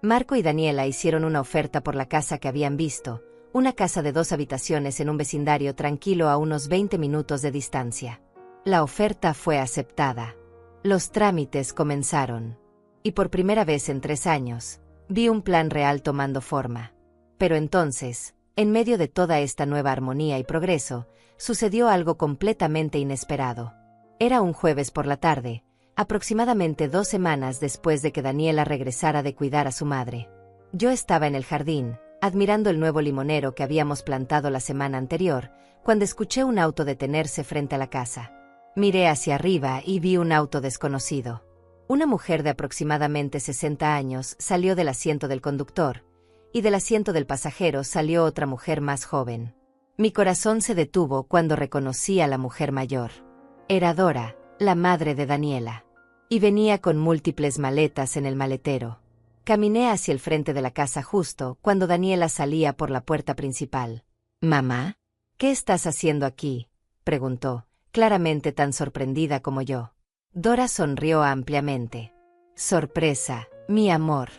Marco y Daniela hicieron una oferta por la casa que habían visto, una casa de 2 habitaciones en un vecindario tranquilo a unos 20 minutos de distancia. La oferta fue aceptada. Los trámites comenzaron. Y por primera vez en 3 años, vi un plan real tomando forma. Pero entonces, en medio de toda esta nueva armonía y progreso, sucedió algo completamente inesperado. Era un jueves por la tarde, aproximadamente 2 semanas después de que Daniela regresara de cuidar a su madre. Yo estaba en el jardín, admirando el nuevo limonero que habíamos plantado la semana anterior, cuando escuché un auto detenerse frente a la casa. Miré hacia arriba y vi un auto desconocido. Una mujer de aproximadamente 60 años salió del asiento del conductor, y del asiento del pasajero salió otra mujer más joven. Mi corazón se detuvo cuando reconocí a la mujer mayor. Era Dora, la madre de Daniela. Y venía con múltiples maletas en el maletero. Caminé hacia el frente de la casa justo cuando Daniela salía por la puerta principal. «Mamá, ¿qué estás haciendo aquí?», preguntó, claramente tan sorprendida como yo. Dora sonrió ampliamente. «Sorpresa, mi amor.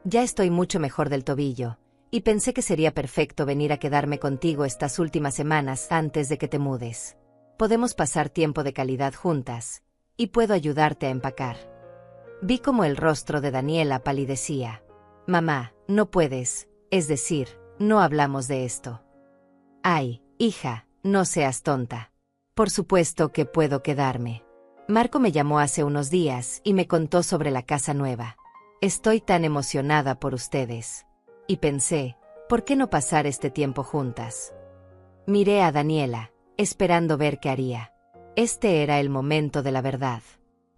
Ya estoy mucho mejor del tobillo, y pensé que sería perfecto venir a quedarme contigo estas últimas semanas antes de que te mudes. Podemos pasar tiempo de calidad juntas, y puedo ayudarte a empacar». Vi como el rostro de Daniela palidecía. «Mamá, no puedes, es decir, no hablamos de esto». «Ay, hija, no seas tonta. Por supuesto que puedo quedarme. Marco me llamó hace unos días y me contó sobre la casa nueva. Estoy tan emocionada por ustedes. Y pensé, ¿por qué no pasar este tiempo juntas?». Miré a Daniela, esperando ver qué haría. Este era el momento de la verdad.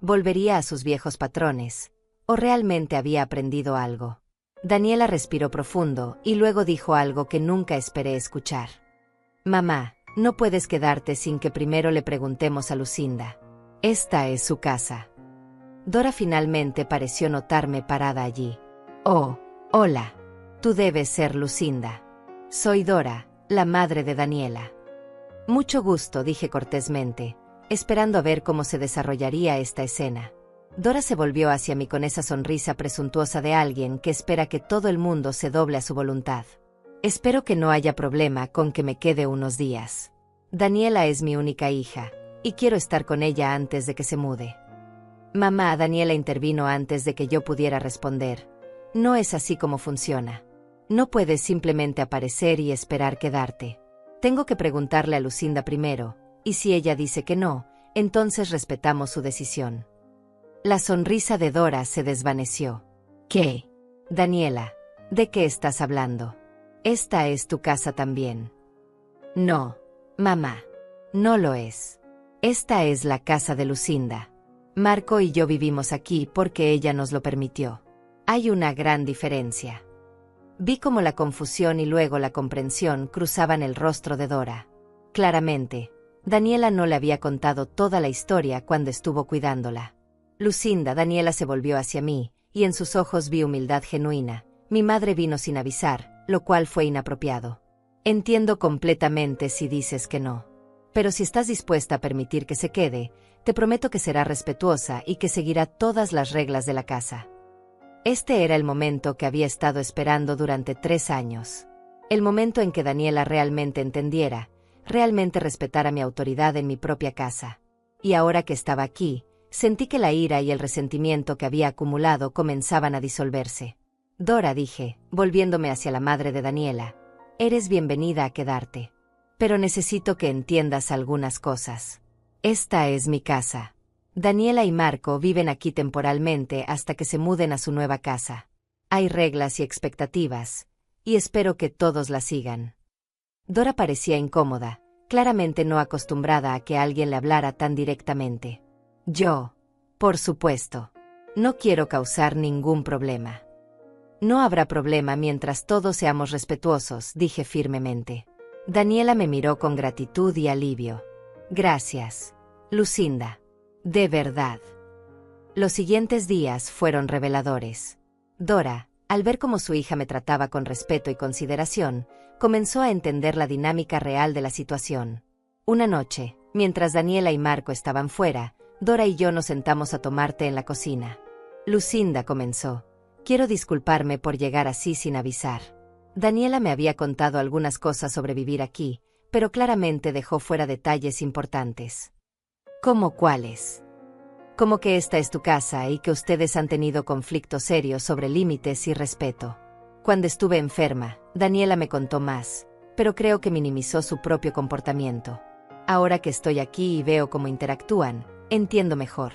¿Volvería a sus viejos patrones? ¿O realmente había aprendido algo? Daniela respiró profundo y luego dijo algo que nunca esperé escuchar. «Mamá, no puedes quedarte sin que primero le preguntemos a Lucinda. Esta es su casa». Dora finalmente pareció notarme parada allí. «Oh, hola. Tú debes ser Lucinda. Soy Dora, la madre de Daniela». «Mucho gusto», dije cortésmente, esperando a ver cómo se desarrollaría esta escena. Dora se volvió hacia mí con esa sonrisa presuntuosa de alguien que espera que todo el mundo se doble a su voluntad. «Espero que no haya problema con que me quede unos días. Daniela es mi única hija, y quiero estar con ella antes de que se mude». «Mamá», Daniela intervino antes de que yo pudiera responder. «No es así como funciona. No puedes simplemente aparecer y esperar quedarte. Tengo que preguntarle a Lucinda primero, y si ella dice que no, entonces respetamos su decisión». La sonrisa de Dora se desvaneció. «¿Qué? Daniela, ¿de qué estás hablando? Esta es tu casa también». «No, mamá, no lo es. Esta es la casa de Lucinda. Marco y yo vivimos aquí porque ella nos lo permitió. Hay una gran diferencia». Vi cómo la confusión y luego la comprensión cruzaban el rostro de Dora. Claramente, Daniela no le había contado toda la historia cuando estuvo cuidándola. «Lucinda», Daniela se volvió hacia mí, y en sus ojos vi humildad genuina. «Mi madre vino sin avisar, lo cual fue inapropiado. Entiendo completamente si dices que no. Pero si estás dispuesta a permitir que se quede, te prometo que será respetuosa y que seguirá todas las reglas de la casa. Este era el momento que había estado esperando durante 3 años. El momento en que Daniela realmente entendiera, realmente respetara mi autoridad en mi propia casa. Y ahora que estaba aquí, sentí que la ira y el resentimiento que había acumulado comenzaban a disolverse. Dora, dije, volviéndome hacia la madre de Daniela, eres bienvenida a quedarte. Pero necesito que entiendas algunas cosas. Esta es mi casa. Daniela y Marco viven aquí temporalmente hasta que se muden a su nueva casa. Hay reglas y expectativas, y espero que todos las sigan. Dora parecía incómoda, claramente no acostumbrada a que alguien le hablara tan directamente. Yo, por supuesto, no quiero causar ningún problema. No habrá problema mientras todos seamos respetuosos, dije firmemente. Daniela me miró con gratitud y alivio. Gracias, Lucinda. De verdad. Los siguientes días fueron reveladores. Dora, al ver cómo su hija me trataba con respeto y consideración, comenzó a entender la dinámica real de la situación. Una noche, mientras Daniela y Marco estaban fuera, Dora y yo nos sentamos a tomar té en la cocina. Lucinda, comenzó. Quiero disculparme por llegar así sin avisar. Daniela me había contado algunas cosas sobre vivir aquí, pero claramente dejó fuera detalles importantes. ¿Cómo cuáles? Como que esta es tu casa y que ustedes han tenido conflictos serios sobre límites y respeto. Cuando estuve enferma, Daniela me contó más, pero creo que minimizó su propio comportamiento. Ahora que estoy aquí y veo cómo interactúan, entiendo mejor.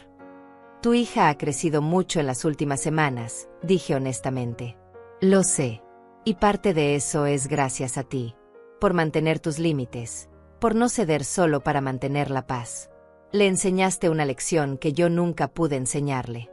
Tu hija ha crecido mucho en las últimas semanas, dije honestamente. Lo sé. Y parte de eso es gracias a ti. Por mantener tus límites. Por no ceder solo para mantener la paz. Le enseñaste una lección que yo nunca pude enseñarle.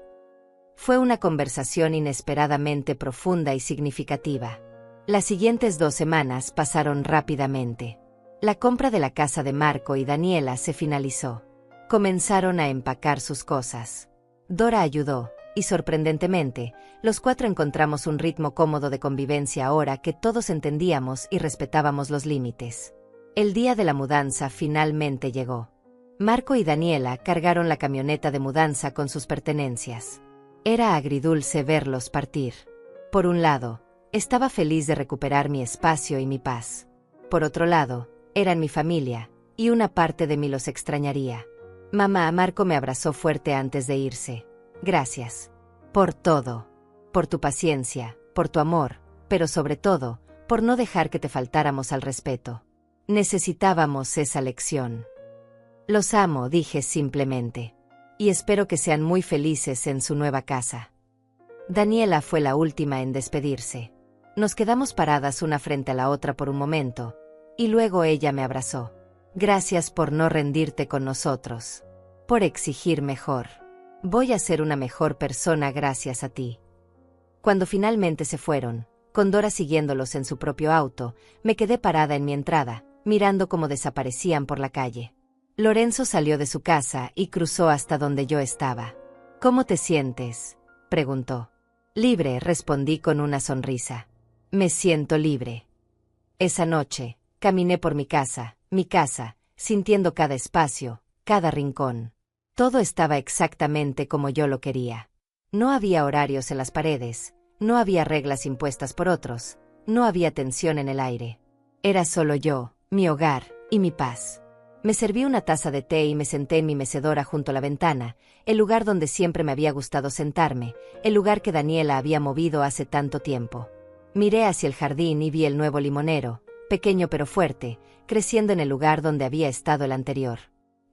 Fue una conversación inesperadamente profunda y significativa. Las siguientes 2 semanas pasaron rápidamente. La compra de la casa de Marco y Daniela se finalizó. Comenzaron a empacar sus cosas. Dora ayudó, y sorprendentemente, los 4 encontramos un ritmo cómodo de convivencia ahora que todos entendíamos y respetábamos los límites. El día de la mudanza finalmente llegó. Marco y Daniela cargaron la camioneta de mudanza con sus pertenencias. Era agridulce verlos partir. Por un lado, estaba feliz de recuperar mi espacio y mi paz. Por otro lado, eran mi familia, y una parte de mí los extrañaría. Mamá, Marco me abrazó fuerte antes de irse. Gracias. Por todo. Por tu paciencia, por tu amor, pero sobre todo, por no dejar que te faltáramos al respeto. Necesitábamos esa lección. Los amo, dije simplemente. Y espero que sean muy felices en su nueva casa. Daniela fue la última en despedirse. Nos quedamos paradas una frente a la otra por un momento, y luego ella me abrazó. Gracias por no rendirte con nosotros. Por exigir mejor. Voy a ser una mejor persona gracias a ti. Cuando finalmente se fueron, con Dora siguiéndolos en su propio auto, me quedé parada en mi entrada, mirando cómo desaparecían por la calle. Lorenzo salió de su casa y cruzó hasta donde yo estaba. ¿Cómo te sientes?, preguntó. Libre, respondí con una sonrisa. Me siento libre. Esa noche, caminé por mi casa, sintiendo cada espacio, cada rincón. Todo estaba exactamente como yo lo quería. No había horarios en las paredes, no había reglas impuestas por otros, no había tensión en el aire. Era solo yo, mi hogar y mi paz. Me serví una taza de té y me senté en mi mecedora junto a la ventana, el lugar donde siempre me había gustado sentarme, el lugar que Daniela había movido hace tanto tiempo. Miré hacia el jardín y vi el nuevo limonero, pequeño pero fuerte, creciendo en el lugar donde había estado el anterior.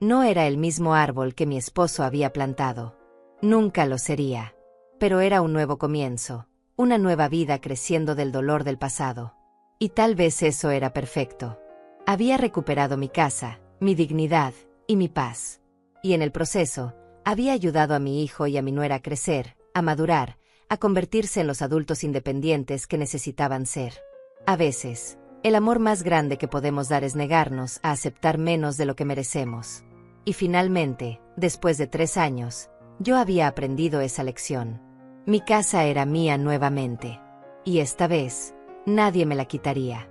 No era el mismo árbol que mi esposo había plantado. Nunca lo sería. Pero era un nuevo comienzo, una nueva vida creciendo del dolor del pasado. Y tal vez eso era perfecto. Había recuperado mi casa, mi dignidad y mi paz. Y en el proceso, había ayudado a mi hijo y a mi nuera a crecer, a madurar, a convertirse en los adultos independientes que necesitaban ser. A veces, el amor más grande que podemos dar es negarnos a aceptar menos de lo que merecemos. Y finalmente, después de 3 años, yo había aprendido esa lección. Mi casa era mía nuevamente. Y esta vez, nadie me la quitaría.